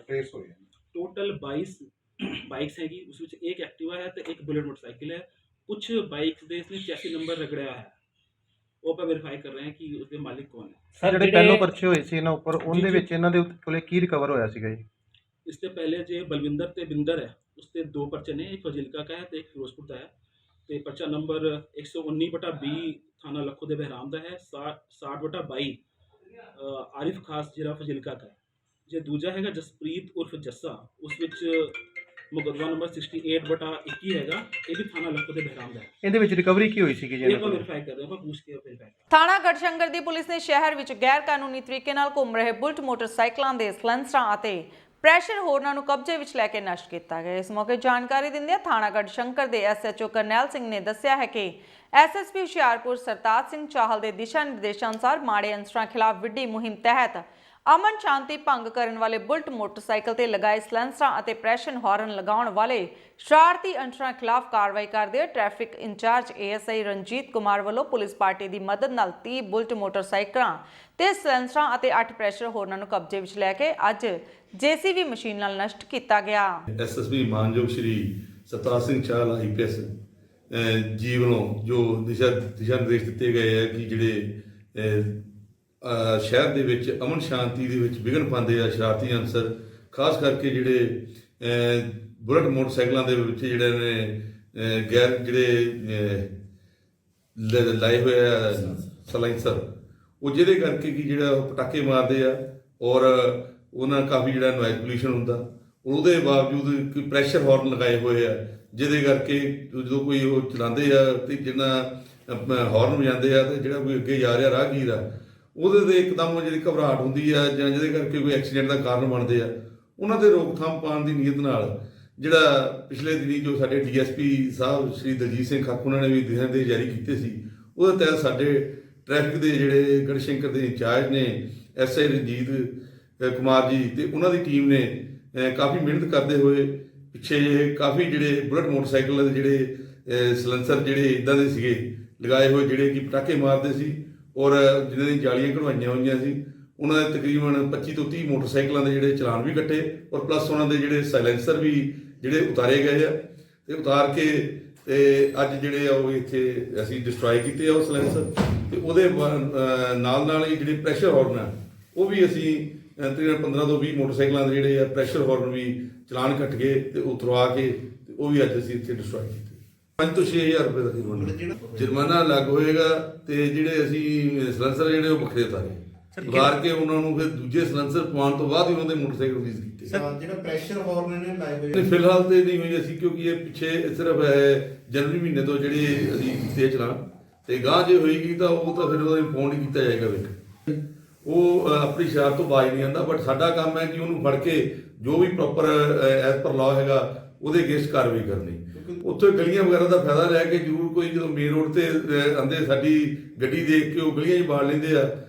ਟ੍ਰੇਸ ਹੋਏ? ਟੋਟਲ 22 ਬਾਈਕਸ ਹੈਗੀ, ਉਸ ਵਿੱਚ ਇੱਕ ਐਕਟਿਵਾ ਹੈ ਤੇ ਇੱਕ ਬੁਲਟ ਮੋਟਰਸਾਈਕਲ ਹੈ। ਕੁਝ ਬਾਈਕਸ ਦੇ ਇਸਨੇ ਚੈਸੀ ਨੰਬਰ ਰਗੜਿਆ ਹੈ, ਉਹ ਆਪਾਂ ਵੈਰੀਫਾਈ ਕਰ ਰਹੇ ਹਾਂ ਕਿ ਉਸਦੇ ਮਾलिक ਕੌਣ ਹੈ। ਸਰ ਜਿਹੜੇ ਪਹਿਲੋਂ ਪਰਚੇ ਹੋਏ ਸੀ ਇਹਨਾਂ ਉੱਪਰ, ਉਹਦੇ ਵਿੱਚ ਇਹਨਾਂ ਦੇ ਕੋਲੇ ਕੀ ਰਿਕਵਰ ਹੋਇਆ ਸੀਗਾ ਜੀ? ਇਸ ਤੋਂ ਪਹਿਲੇ ਜੇ ਬਲਵਿੰਦਰ ਤੇ ਬਿੰਦਰ ਹੈ ਉਸ ਤੇ 2 पर्चे ने, एक फजिलका का है तो एक फिरोजपुर का है। तो पर्चा नंबर 119/20 थाना लखो के बहराम का है, 60/22 आरिफ खास जिला फजिलका का है। जो दूजा है जसप्रीत उर्फ जस्सा, उस विच मुकदमा नंबर 68/21 हैगा, ये भी थाना लखो के बहराम का है। ਇਹਦੇ ਵਿੱਚ ਰਿਕਵਰੀ ਕੀ ਹੋਈ ਸੀਗੀ ਜੀ? ਆਪਾਂ ਵੈਰੀਫਾਈ ਕਰ ਰਹੇ ਹਾਂ, ਆਪਾਂ ਪੁੱਛ ਕੇ ਵੈਰੀਫਾਈ। ਥਾਣਾ ਗੜਸ਼ੰਕਰ ਦੀ ਪੁਲਿਸ ਨੇ ਸ਼ਹਿਰ ਵਿੱਚ ਗੈਰ ਕਾਨੂੰਨੀ ਤਰੀਕੇ ਨਾਲ ਘੁੰਮ ਰਹੇ ਬੁਲਟ ਮੋਟਰਸਾਈਕਲਾਂ ਦੇ ਸਲੈਂਸਰਾਂ ਅਤੇ ਪ੍ਰੈਸ਼ਰ ਹੋਰਨਾਂ ਨੂੰ ਕਬਜ਼ੇ ਵਿੱਚ ਲੈ ਕੇ ਨਸ਼ਟ ਕੀਤਾ ਗਿਆ। ਇਸ ਮੌਕੇ ਜਾਣਕਾਰੀ ਦਿੰਦਿਆਂ ਥਾਣਾ ਗੜਸ਼ੰਕਰ ਦੇ SHO ਕਰਨੈਲ ਸਿੰਘ ਨੇ ਦੱਸਿਆ ਹੈ ਕਿ SSP ਹੁਸ਼ਿਆਰਪੁਰ ਸਰਤਾਜ ਸਿੰਘ ਚਾਹਲ ਦੇ ਦਿਸ਼ਾ ਨਿਰਦੇਸ਼ਾਂ ਅਨੁਸਾਰ ਮਾੜੇ ਅੰਸਰਾਂ ਖਿਲਾਫ ਵਿੱਢੀ ਮੁਹਿੰਮ ਤਹਿਤ ਅਮਨ ਸ਼ਾਂਤੀ ਭੰਗ ਕਰਨ ਵਾਲੇ ਬੁਲਟ ਮੋਟਰਸਾਈਕਲ ਤੇ ਲਗਾਏ ਸਲੈਂਸਰਾਂ ਅਤੇ ਪ੍ਰੈਸ਼ਰ ਹਾਰਨ ਲਗਾਉਣ ਵਾਲੇ ਸ਼ਰਾਰਤੀ ਅੰਸਰਾਂ ਖਿਲਾਫ ਕਾਰਵਾਈ ਕਰਦੇ ਹੋਏ traffic incharge ASI Ranjit Kumar ਵੱਲੋਂ ਪੁਲਿਸ ਪਾਰਟੀ ਦੀ ਮਦਦ ਨਾਲ 30 ਬੁਲਟ ਮੋਟਰਸਾਈਕਲਾਂ ਤੇ ਸਲੈਂਸਰਾਂ ਅਤੇ 8 ਪ੍ਰੈਸ਼ਰ ਹਾਰਨਾਂ ਨੂੰ ਕਬਜ਼ੇ ਵਿੱਚ ਲੈ ਕੇ ਅੱਜ JCB ਮਸ਼ੀਨ ਨਾਲ ਨਸ਼ਟ ਕੀਤਾ ਗਿਆ। SSP ਮਾਨਯੋਗ ਸ਼੍ਰੀ ਸਰਤਾਜ ਸਿੰਘ ਚਾਹਲ IPS ਜੀ ਵੱਲੋਂ ਜੋ ਦਿਸ਼ਾ ਨਿਰਦੇਸ਼ ਦਿੱਤੇ ਗਏ ਹੈ ਕਿ ਜਿਹੜੇ ਸ਼ਹਿਰ ਦੇ ਵਿੱਚ ਅਮਨ ਸ਼ਾਂਤੀ ਦੇ ਵਿੱਚ ਵਿਘਨ ਪਾਉਂਦੇ ਆ ਸ਼ਰਾਰਤੀ ਅਨਸਰ, ਖਾਸ ਕਰਕੇ ਜਿਹੜੇ ਬੁਲਟ ਮੋਟਰਸਾਈਕਲਾਂ ਦੇ ਵਿੱਚ ਜਿਹੜੇ ਨੇ ਗੈਰ ਜਿਹੜੇ ਲਾਏ ਹੋਏ ਆ ਸਲਾਈਸਰ, ਉਹ ਜਿਹਦੇ ਕਰਕੇ ਕਿ ਜਿਹੜਾ ਪਟਾਕੇ ਮਾਰਦੇ ਆ ਔਰ ਉਹਨਾਂ ਕਾਫੀ ਜਿਹੜਾ ਨੋਇਜ਼ ਪੋਲਿਊਸ਼ਨ ਹੁੰਦਾ। ਉਹਦੇ ਬਾਵਜੂਦ ਕੋਈ ਪ੍ਰੈਸ਼ਰ ਹਾਰਨ ਲਗਾਏ ਹੋਏ ਆ ਜਿਹਦੇ ਕਰਕੇ ਜਦੋਂ ਕੋਈ ਉਹ ਚਲਾਉਂਦੇ ਆ ਤੇ ਜਿੰਨਾ ਹਾਰਨ ਵਜਾਉਂਦੇ ਆ ਤੇ ਜਿਹੜਾ ਕੋਈ ਅੱਗੇ ਜਾ ਰਿਹਾ ਰਾਹਗੀਰ ਆ ਉਹਦੇ 'ਤੇ ਇੱਕਦਮ ਜਿਹੜੀ ਘਬਰਾਹਟ ਹੁੰਦੀ ਆ ਜਾਂ ਜਿਹਦੇ ਕਰਕੇ ਕੋਈ ਐਕਸੀਡੈਂਟ ਦਾ ਕਾਰਨ ਬਣਦੇ ਆ, ਉਹਨਾਂ 'ਤੇ ਰੋਕਥਾਮ ਪਾਉਣ ਦੀ ਨੀਅਤ ਨਾਲ ਜਿਹੜਾ ਪਿਛਲੇ ਦਿਨੀ ਜੋ ਸਾਡੇ DSP ਸਾਹਿਬ ਸ਼੍ਰੀ ਦਲਜੀਤ ਸਿੰਘ ਖਾਕੂ ਉਹਨਾਂ ਨੇ ਵੀ ਦਿਸ਼ਾ ਨਿਰਦੇਸ਼ ਜਾਰੀ ਕੀਤੇ ਸੀ, ਉਹਦੇ ਤਹਿਤ ਸਾਡੇ ਟ੍ਰੈਫਿਕ ਦੇ ਜਿਹੜੇ ਗੜਸ਼ੰਕਰ ਦੇ ਇੰਚਾਰਜ ਨੇ SI ਰਣਜੀਤ ਕੁਮਾਰ ਜੀ ਤੇ ਉਹਨਾਂ ਦੀ ਟੀਮ ਨੇ ਕਾਫੀ ਮਿਹਨਤ ਕਰਦੇ ਹੋਏ ਪਿੱਛੇ ਜਿਹੇ ਕਾਫੀ ਜਿਹੜੇ ਬੁਲਟ ਮੋਟਰਸਾਈਕਲ ਦੇ ਜਿਹੜੇ ਸਲੈਂਸਰ ਜਿਹੜੇ ਇੱਦਾਂ ਦੇ ਸੀਗੇ ਲਗਾਏ ਹੋਏ ਜਿਹੜੇ ਕਿ ਪਟਾਕੇ ਮਾਰਦੇ ਸੀ ਔਰ ਜਿਹਨਾਂ ਦੀ ਜਾਲੀਆਂ ਕਢਵਾਈਆਂ ਹੋਈਆਂ ਸੀ, ਉਹਨਾਂ ਦੇ ਤਕਰੀਬਨ 25 ਤੋਂ 30 ਮੋਟਰਸਾਈਕਲਾਂ ਦੇ ਜਿਹੜੇ ਚਲਾਨ ਵੀ ਕੱਟੇ ਔਰ ਪਲੱਸ ਉਹਨਾਂ ਦੇ ਜਿਹੜੇ ਸਾਇਲੈਂਸਰ ਵੀ ਜਿਹੜੇ ਉਤਾਰੇ ਗਏ ਆ ਤੇ ਉਤਾਰ ਕੇ ਤੇ ਅੱਜ ਜਿਹੜੇ ਆ ਉਹ ਇੱਥੇ ਅਸੀਂ ਡਿਸਟਰੋਏ ਕੀਤੇ ਆ ਉਹ ਸਾਇਲੈਂਸਰ ਤੇ ਉਹਦੇ ਨਾਲ ਹੀ ਜਿਹੜੇ ਪ੍ਰੈਸ਼ਰ ਹਾਰਨ ਆ ਉਹ ਵੀ ਅਸੀਂ ਤਕਰੀਬਨ 15 ਤੋਂ 20 ਮੋਟਰਸਾਈਕਲਾਂ ਦੇ ਜਿਹੜੇ ਆ ਪ੍ਰੈਸ਼ਰ ਹਾਰਨ ਵੀ ਚਲਾਨ ਕੱਟ ਗਏ ਤੇ ਉਤਰਵਾ ਕੇ ਤੇ ਉਹ ਵੀ ਅੱਜ ਅਸੀਂ ਇੱਥੇ ਡਿਸਟਰੋਏ ਕੀਤੇ। 5 ਤੋਂ 6000 ਰੁਪਏ ਦਾ ਜੁਰਮਾਨਾ ਲੱਗ ਹੋਏਗਾ ਤੇ ਜਿਹੜੇ ਅਸੀਂ ਸਲੈਂਸਰ ਜਿਹੜੇ ਉਹ ਵੱਖਰੇ ਉਤਾਰ ਕੇ ਉਹਨਾਂ ਨੂੰ ਫਿਰ ਦੂਜੇ ਸਲੈਂਸਰ ਪਵਾਉਣ ਤੋਂ ਬਾਅਦ ਹੀ ਉਹਨਾਂ ਦੇ ਮੋਟਰਸਾਈਕਲ ਰਿਲੀਜ਼ ਕੀਤੇ। ਜਿਹੜਾ ਪ੍ਰੈਸ਼ਰ ਹਾਰਨ ਨੇ ਲਾਏ ਹੋਏ ਨਹੀਂ ਫਿਲਹਾਲ ਤੇ ਨਹੀਂ ਹੋਈ ਅਸੀਂ, ਕਿਉਂਕਿ ਇਹ ਪਿੱਛੇ ਸਿਰਫ ਜਨਵਰੀ ਮਹੀਨੇ ਤੋਂ ਜਿਹੜੇ ਅਸੀਂ ਕੀਤੇ ਚਲਾਨ ਤੇ ਗਾਂ ਜੇ ਹੋਏਗੀ ਤਾਂ ਉਹ ਤਾਂ ਫਿਰ ਉਹਦਾ ਇੰਪਾਊਂਡ ਹੀ ਕੀਤਾ ਜਾਏਗਾ। ਵੇਖ ਉਹ ਆਪਣੀ ਸ਼ਰਾਰਤ ਤੋਂ ਬਾਜ ਨਹੀਂ ਆਉਂਦਾ, ਬਟ ਸਾਡਾ ਕੰਮ ਹੈ ਕਿ ਉਹਨੂੰ ਫੜ ਕੇ ਜੋ ਵੀ ਪ੍ਰੋਪਰ ਐਜ਼ ਪਰ ਲਾਅ ਹੈਗਾ ਉਹਦੇ ਅਗੇਂਸਟ ਕਾਰਵਾਈ ਕਰਨੀ। ਉੱਥੇ ਗਲੀਆਂ ਵਗੈਰਾ ਦਾ ਫਾਇਦਾ ਲੈ ਕੇ ਜ਼ਰੂਰ ਕੋਈ ਜਦੋਂ ਮੇਨ ਰੋਡ ਤੇ ਆਉਂਦੇ ਸਾਡੀ ਗੱਡੀ ਦੇਖ ਕੇ ਉਹ ਗਲੀਆਂ 'ਚ ਬਾੜ ਲੈਂਦੇ ਆ,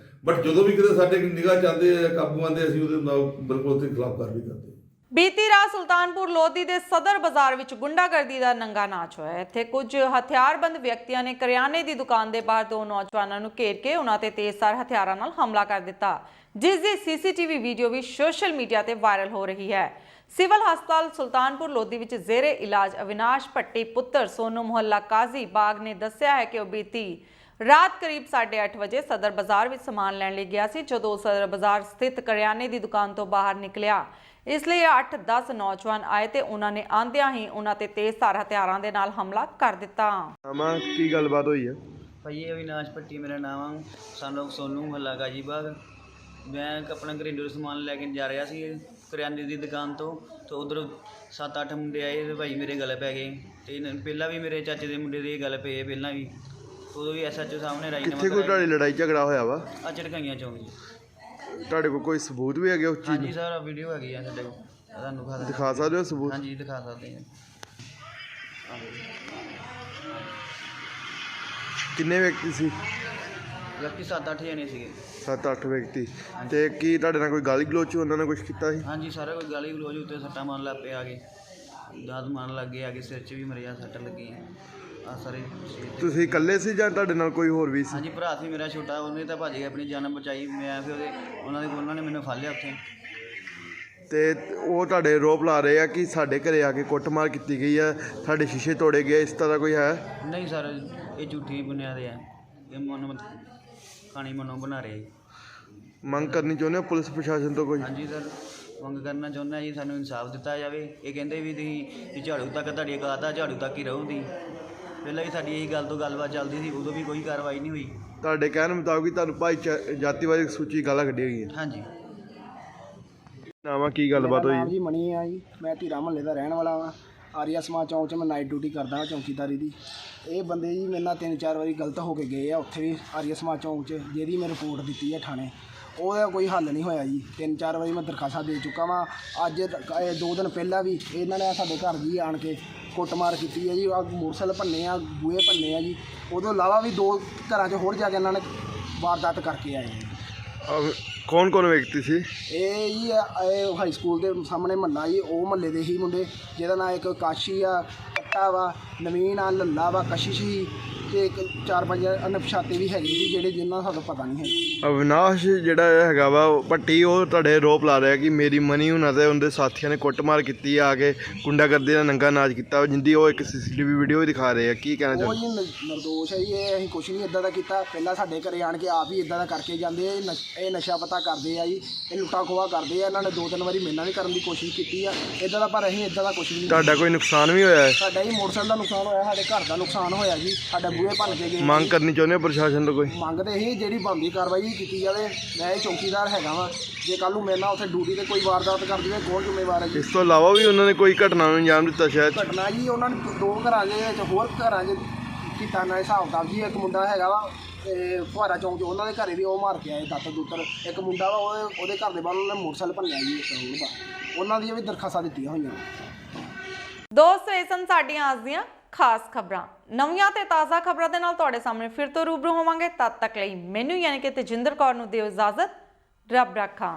ਬਟ ਜਦੋਂ ਵੀ ਕਿਤੇ ਸਾਡੇ ਨਿਗਾਹ 'ਚ ਆਉਂਦੇ ਆ ਕਾਬੂ ਆਉਂਦੇ ਅਸੀਂ ਉਹਦੇ ਨਾਲ ਬਿਲਕੁਲ ਉਹਦੇ ਖਿਲਾਫ ਕਾਰਵਾਈ ਕਰਦੇ। ਬੀਤੀ ਰਾਤ ਸੁਲਤਾਨਪੁਰ ਲੋਧੀ ਦੇ ਸਦਰ ਬਾਜ਼ਾਰ ਵਿੱਚ ਗੁੰਡਾਗਰਦੀ ਦਾ ਨੰਗਾ ਨਾਚ ਹੋਇਆ। ਇੱਥੇ ਕੁਝ ਹਥਿਆਰਬੰਦ ਵਿਅਕਤੀਆਂ ਨੇ ਕਰਿਆਨੇ ਦੀ ਦੁਕਾਨ ਦੇ ਬਾਹਰ ਦੋ ਨੌਜਵਾਨਾਂ ਨੂੰ ਘੇਰ ਕੇ ਉਹਨਾਂ ਤੇ ਤੇਜ਼ਧਾਰ ਹਥਿਆਰਾਂ ਨਾਲ ਹਮਲਾ ਕਰ ਦਿੱਤਾ, ਜਿਸ ਦੀ ਸੀਸੀਟੀਵੀ ਵੀਡੀਓ ਵੀ ਸੋਸ਼ਲ ਮੀਡੀਆ ਤੇ ਵਾਇਰਲ ਹੋ ਰਹੀ ਹੈ। ਸਿਵਲ ਹਸਪਤਾਲ ਸੁਲਤਾਨਪੁਰ ਲੋਧੀ ਵਿੱਚ ਜ਼ੇਰੇ ਇਲਾਜ ਅਵਿਨਾਸ਼ ਭੱਟੀ ਪੁੱਤਰ ਸੋਨੂ ਮੁਹੱਲਾ ਕਾਜ਼ੀ ਬਾਗ ਨੇ ਦੱਸਿਆ ਹੈ ਕਿ ਉਹ ਬੀਤੀ ਰਾਤ ਕਰੀਬ 8:30 ਵਜੇ ਸਦਰ ਬਾਜ਼ਾਰ ਵਿੱਚ ਸਮਾਨ ਲੈਣ ਲਈ ਗਿਆ ਸੀ। ਜਦੋਂ ਉਹ ਸਦਰ ਬਾਜ਼ਾਰ ਸਥਿਤ ਕਰਿਆਨੇ ਦੀ ਦੁਕਾਨ ਤੋਂ ਬਾਹਰ ਨਿਕਲਿਆ, ਇਸ ਲਈ 8-10 ਨੌਜਵਾਨ ਆਏ ਤੇ ਉਹਨਾਂ ਨੇ ਆਂਦਿਆਂ ਹੀ ਉਹਨਾਂ ਤੇ ਤੇਜ਼ਧਾਰ ਹਥਿਆਰਾਂ ਦੇ ਨਾਲ ਹਮਲਾ ਕਰ ਦਿੱਤਾ। ਆਮਾ ਕੀ ਗੱਲਬਾਤ ਹੋਈ ਹੈ? ਭਾਈ ਅਵਿਨਾਸ਼ ਭੱਟੀ ਮੇਰਾ ਨਾਮ ਆ, ਸਾਨੂੰ ਸੋਨੂ ਮੁਹੱਲਾ ਕਾਜੀ ਬਾਗ। ਮੈਂ ਆਪਣਾ ਘਰੇਲੂ ਸਮਾਨ ਲੈ ਕੇ ਜਾ ਰਿਹਾ ਸੀ ਕਰਿਆਨੇ ਦੀ ਦੁਕਾਨ ਤੋਂ, ਤੇ ਉਧਰ 7-8 ਮੁੰਡੇ ਆਏ ਤੇ ਭਾਈ ਮੇਰੇ ਗਲੇ ਪੈ ਗਏ। ਤੇ ਪਹਿਲਾਂ ਵੀ ਮੇਰੇ ਚਾਚੇ ਦੇ ਮੁੰਡੇ ਦੇ ਗਲੇ ਪਏ, ਪਹਿਲਾਂ ਵੀ ਉਦੋਂ ਵੀ SHO ਸਾਹਮਣੇ ਰਾਈ ਕਿੱਥੇ ਕੋਈ ਤੁਹਾਡੀ ਲੜਾਈ ਝਗੜਾ ਹੋਇਆ ਵਾ? ਆ ਝੜਕਾਈਆਂ ਚੌਂਕ ਜੀ। ਤੁਹਾਡੇ ਕੋਲ ਕੋਈ ਸਬੂਤ ਵੀ ਹੈਗੇ ਉਸ ਚੀਜ਼ ਹਾਂਜੀ ਸਰ, ਵੀਡੀਓ ਹੈਗੀ ਆ ਸਾਡੇ ਕੋਲ, ਤੁਹਾਨੂੰ ਦਿਖਾ ਸਕਦੇ ਹੋ ਸਬੂਤ? ਹਾਂਜੀ ਦਿਖਾ ਸਕਦੇ ਹਾਂ। ਕਿੰਨੇ ਵਿਅਕਤੀ ਸੀ? ਬਾਕੀ 7-8 ਜਣੇ ਸੀਗੇ। 7-8 ਵਿਅਕਤੀ। ਤੇ ਕੀ ਤੁਹਾਡੇ ਨਾਲ ਕੋਈ ਗਾਲੀ ਗਲੋਚ ਉਹਨਾਂ ਨੇ ਕੁਝ ਕੀਤਾ ਸੀ? ਹਾਂਜੀ ਸਾਰਾ ਕੋਈ ਗਾਲੀ ਗਲੋਚ ਉੱਤੇ ਸੱਟਾਂ ਮਾਰਨ ਲੱਗ ਪਏ, ਆ ਗਏ ਦਾਤ ਮਾਰਨ ਲੱਗ ਗਏ, ਆ ਕੇ ਸਿਰ 'ਚ ਵੀ ਮਰਿਆ ਸੱਟ ਲੱਗੀ ਆ ਸਾਰੇ। ਤੁਸੀਂ ਇਕੱਲੇ ਸੀ ਜਾਂ ਤੁਹਾਡੇ ਨਾਲ ਕੋਈ ਹੋਰ ਵੀ ਸੀ? ਹਾਂਜੀ ਭਰਾ ਸੀ ਮੇਰਾ ਛੋਟਾ, ਉਹਨੇ ਤਾਂ ਭੱਜ ਗਿਆ, ਆਪਣੀ ਜਾਨ ਬਚਾਈ। ਮੈਂ ਫਿਰ ਉਹਨਾਂ ਨੇ ਮੈਨੂੰ ਫੜ ਲਿਆ ਉੱਥੇ। ਤੇ ਉਹ ਤੁਹਾਡੇ ਆਰੋਪ ਲਾ ਰਹੇ ਆ ਕਿ ਸਾਡੇ ਘਰੇ ਆ ਕੇ ਕੁੱਟਮਾਰ ਕੀਤੀ ਗਈ ਆ, ਸਾਡੇ ਸ਼ੀਸ਼ੇ ਤੋੜੇ ਗਏ, ਇਸ ਤਰ੍ਹਾਂ ਕੋਈ ਹੈ? ਨਹੀਂ ਸਰ, ਇਹ ਝੂਠੀ ਬੁਨਿਆਦ ਹੈ, ਇਹ ਖਾਣੀ ਮਨੋਂ ਬਣਾ ਰਹੇ। ਮੰਗ ਕਰਨੀ ਚਾਹੁੰਦੇ ਹੋ ਪੁਲਿਸ ਪ੍ਰਸ਼ਾਸਨ ਤੋਂ ਕੋਈ? ਹਾਂਜੀ ਸਰ, ਮੰਗ ਕਰਨਾ ਚਾਹੁੰਦਾ ਜੀ, ਸਾਨੂੰ ਇਨਸਾਫ ਦਿੱਤਾ ਜਾਵੇ। ਇਹ ਕਹਿੰਦੇ ਵੀ ਤੁਸੀਂ ਝਾੜੂ ਤੱਕ ਤੁਹਾਡੀ ਔਕਾਤ ਆ, ਝਾੜੂ ਤੱਕ ਹੀ ਰਹੂਗੀ। ਪਹਿਲਾਂ ਵੀ ਸਾਡੀ ਇਹੀ ਗੱਲ ਤੋਂ ਗੱਲਬਾਤ ਚੱਲਦੀ ਸੀ, ਉਦੋਂ ਵੀ ਕੋਈ ਕਾਰਵਾਈ ਨਹੀਂ ਹੋਈ। ਤੁਹਾਡੇ ਕਹਿਣ ਮੁਤਾਬਕ ਤੁਹਾਨੂੰ ਭਾਈ ਜਾਤੀਵਾਦੀ ਸੂਚੀ ਗਾਲਾਂ ਕੱਢੀਆਂ ਗਈਆਂ? ਹਾਂਜੀ। ਨਾਮਾ ਕੀ ਗੱਲਬਾਤ ਹੋਈ? ਜੀ ਮਣੀ ਆ ਜੀ, ਮੈਂ ਧੀਰਾ ਮਹੱਲੇ ਦਾ ਰਹਿਣ ਵਾਲਾ ਵਾਂ। ਆਰੀਆ ਸਮਾਜ ਚੌਂਕ 'ਚ ਮੈਂ ਨਾਈਟ ਡਿਊਟੀ ਕਰਦਾ ਹਾਂ, ਚੌਂਕੀਦਾਰੀ ਦੀ। ਇਹ ਬੰਦੇ ਜੀ ਮੇਰੇ ਨਾਲ 3-4 ਵਾਰੀ ਗਲਤ ਹੋ ਕੇ ਗਏ ਆ ਉੱਥੇ ਵੀ ਆਰੀਆ ਸਮਾਜ ਚੌਂਕ 'ਚ, ਜਿਹਦੀ ਮੈਂ ਰਿਪੋਰਟ ਦਿੱਤੀ ਹੈ ਥਾਣੇ। ਉਹਦਾ ਕੋਈ ਹੱਲ ਨਹੀਂ ਹੋਇਆ ਜੀ। 3-4 ਵਾਰੀ ਮੈਂ ਦਰਖਾਸਤਾਂ ਦੇ ਚੁੱਕਾ ਵਾਂ। ਅੱਜ 2 ਦਿਨ ਪਹਿਲਾਂ ਵੀ ਇਹਨਾਂ ਨੇ ਸਾਡੇ ਘਰ ਜੀ ਆਣ ਕੇ ਕੁੱਟਮਾਰ ਕੀਤੀ ਹੈ ਜੀ। ਆ ਮੋਟਰਸਾਈਕਲ ਭੰਨੇ ਆ, ਬੂਹੇ ਭੰਨੇ ਆ ਜੀ। ਉਦੋਂ ਇਲਾਵਾ ਵੀ 2 ਘਰਾਂ 'ਚ ਹੋਰ ਜਾ ਕੇ ਇਹਨਾਂ ਨੇ ਵਾਰਦਾਤ ਕਰਕੇ ਆਏ ਜੀ। ਕੌਣ ਵਿਅਕਤੀ ਸੀ ਇਹ ਜੀ? ਇਹ ਹਾਈ ਸਕੂਲ ਦੇ ਸਾਹਮਣੇ ਮਹੱਲਾ ਜੀ, ਉਹ ਮਹੱਲੇ ਦੇ ਹੀ ਮੁੰਡੇ, ਜਿਹਦਾ ਨਾਂ ਇੱਕ ਕਾਸ਼ੀ ਆ, ਕੱਟਾ ਵਾ, ਨਵੀਨ ਆ, ਲੱਲਾ ਵਾ, ਕਸ਼ਿਸ਼ ਸੀ, ਤੇ ਇੱਕ 4-5 ਅਣਪਛਾਤੇ ਵੀ ਹੈਗੇ ਜੀ, ਜਿਹੜੇ ਜਿਨ੍ਹਾਂ ਸਾਨੂੰ ਪਤਾ ਨਹੀਂ ਹੈ। ਅਵਿਨਾਸ਼ ਜਿਹੜਾ ਹੈਗਾ ਵਾ ਭੱਟੀ, ਉਹ ਤੁਹਾਡੇ ਆਰੋਪ ਲਾ ਰਿਹਾ ਕਿ ਮੇਰੀ ਮਨੀ ਹੁਣਾਂ ਤੇ ਉਹਦੇ ਸਾਥੀਆਂ ਨੇ ਕੁੱਟਮਾਰ ਕੀਤੀ ਆ ਕੇ ਗੁੰਡਾਗਰਦੀ ਦਾ ਨੰਗਾ ਨਾਚ ਕੀਤਾ, ਜਿੰਦੀ ਉਹ ਇੱਕ CCTV ਵੀਡੀਓ ਵੀ ਦਿਖਾ ਰਹੇ ਆ। ਕੀ ਕਹਿਣਾ ਚਾਹੁੰਦੇ? ਉਹ ਜੀ ਨਿਰਦੋਸ਼ ਹੈ ਜੀ, ਇਹ ਅਸੀਂ ਕੁਛ ਨਹੀਂ ਇੱਦਾਂ ਦਾ ਕੀਤਾ। ਪਹਿਲਾਂ ਸਾਡੇ ਘਰੇ ਆਣ ਕੇ ਆਪ ਹੀ ਇੱਦਾਂ ਦਾ ਕਰਕੇ ਜਾਂਦੇ ਆ। ਇਹ ਨਸ਼ਾ ਪਤਾ ਕਰਦੇ ਆ ਜੀ, ਇਹ ਲੁੱਟਾ ਖੋਹਾ ਕਰਦੇ ਆ। ਇਹਨਾਂ ਨੇ 2-3 ਵਾਰੀ ਮੇਰੇ ਨਾਲ ਵੀ ਕਰਨ ਦੀ ਕੋਸ਼ਿਸ਼ ਕੀਤੀ ਆ ਇੱਦਾਂ ਦਾ, ਪਰ ਅਸੀਂ ਇੱਦਾਂ ਦਾ ਕੁਛ ਵੀ ਨਹੀਂ। ਤੁਹਾਡਾ ਕੋਈ ਨੁਕਸਾਨ ਵੀ ਹੋਇਆ ਹੈ? ਸਾਡਾ ਜੀ ਮੋਟਰਸਾਈਕਲ ਦਾ ਨੁਕਸਾਨ ਹੋਇਆ, ਸਾਡੇ ਘਰ ਦਾ ਨੁਕਸਾਨ ਹੋਇਆ ਜੀ, ਸਾਡਾ ਬੂਹੇ ਭੰਨ ਕੇ ਗਏ। ਮੰਗ ਕਰਨੀ ਚਾਹੁੰਦੇ ਹੋ ਪ੍ਰਸ਼ਾਸਨ ਤੋਂ ਕੋਈ? ਮੰਗ ਤੇ ਇਹੀ ਜਿਹੜੀ ਬਣਦੀ ਕਾਰਵਾਈ ਕੀਤੀ ਜਾਵੇ। ਮੈਂ ਇਹ ਚੌਕੀਦਾਰ ਹੈਗਾ ਵਾਂ, ਜੇ ਕੱਲ੍ਹ ਨੂੰ ਮੇਰੇ ਨਾਲ ਉੱਥੇ ਡਿਊਟੀ 'ਤੇ ਕੋਈ ਵਾਰਦਾਤ ਕਰ ਦੇਵੇ, ਕੌਣ ਜ਼ਿੰਮੇਵਾਰ ਹੈ ਜੀ? ਇਸ ਤੋਂ ਇਲਾਵਾ ਵੀ ਉਹਨਾਂ ਨੇ ਕੋਈ ਘਟਨਾ ਨੂੰ ਅੰਜਾਮ ਦਿੱਤਾ ਸ਼ਾਇਦ? ਘਟਨਾ ਜੀ ਉਹਨਾਂ ਨੇ 2 ਘਰਾਂ ਦੇ ਵਿੱਚ, ਹੋਰ ਘਰਾਂ 'ਚ ਕੀਤਾ ਨਾ ਹਿਸਾਬ ਕਿਤਾਬ ਜੀ। ਇੱਕ ਮੁੰਡਾ ਹੈਗਾ ਵਾ ਤੇ ਫੁਹਾਰਾ ਚੌਂਕ 'ਚ, ਉਹਨਾਂ ਦੇ ਘਰੇ ਵੀ ਉਹ ਮਾਰ ਕੇ ਆਏ ਦਾਤਰ। ਇੱਕ ਮੁੰਡਾ ਵਾ, ਉਹਦੇ ਘਰ ਦੇ ਬਾਹਰ ਉਹਨਾਂ ਨੇ ਮੋਟਰਸਾਈਕਲ ਭੰਨਿਆ ਜੀ। ਉਹਨਾਂ ਦੀਆਂ ਵੀ ਦਰਖਾਸਤਾਂ ਦਿੱਤੀਆਂ ਹੋਈਆਂ। ਦੋਸਤੋ, ਇਹ ਸਨ ਸਾਡੀਆਂ ਅੱਜ ਦੀਆਂ ਖਾਸ ਖਬਰਾਂ। ਨਵੀਆਂ ਤੇ ਤਾਜ਼ਾ ਖਬਰਾਂ ਦੇ ਨਾਲ ਤੁਹਾਡੇ ਸਾਹਮਣੇ ਫਿਰ ਤੋਂ ਰੂਬਰੂ ਹੋਵਾਂਗੇ। ਤਦ ਤੱਕ ਲਈ ਮੈਨੂੰ ਯਾਨੀ ਕਿ ਤੇਜਿੰਦਰ ਕੌਰ ਨੂੰ ਦਿਓ ਇਜਾਜ਼ਤ। ਰੱਬ ਰਾਖਾ।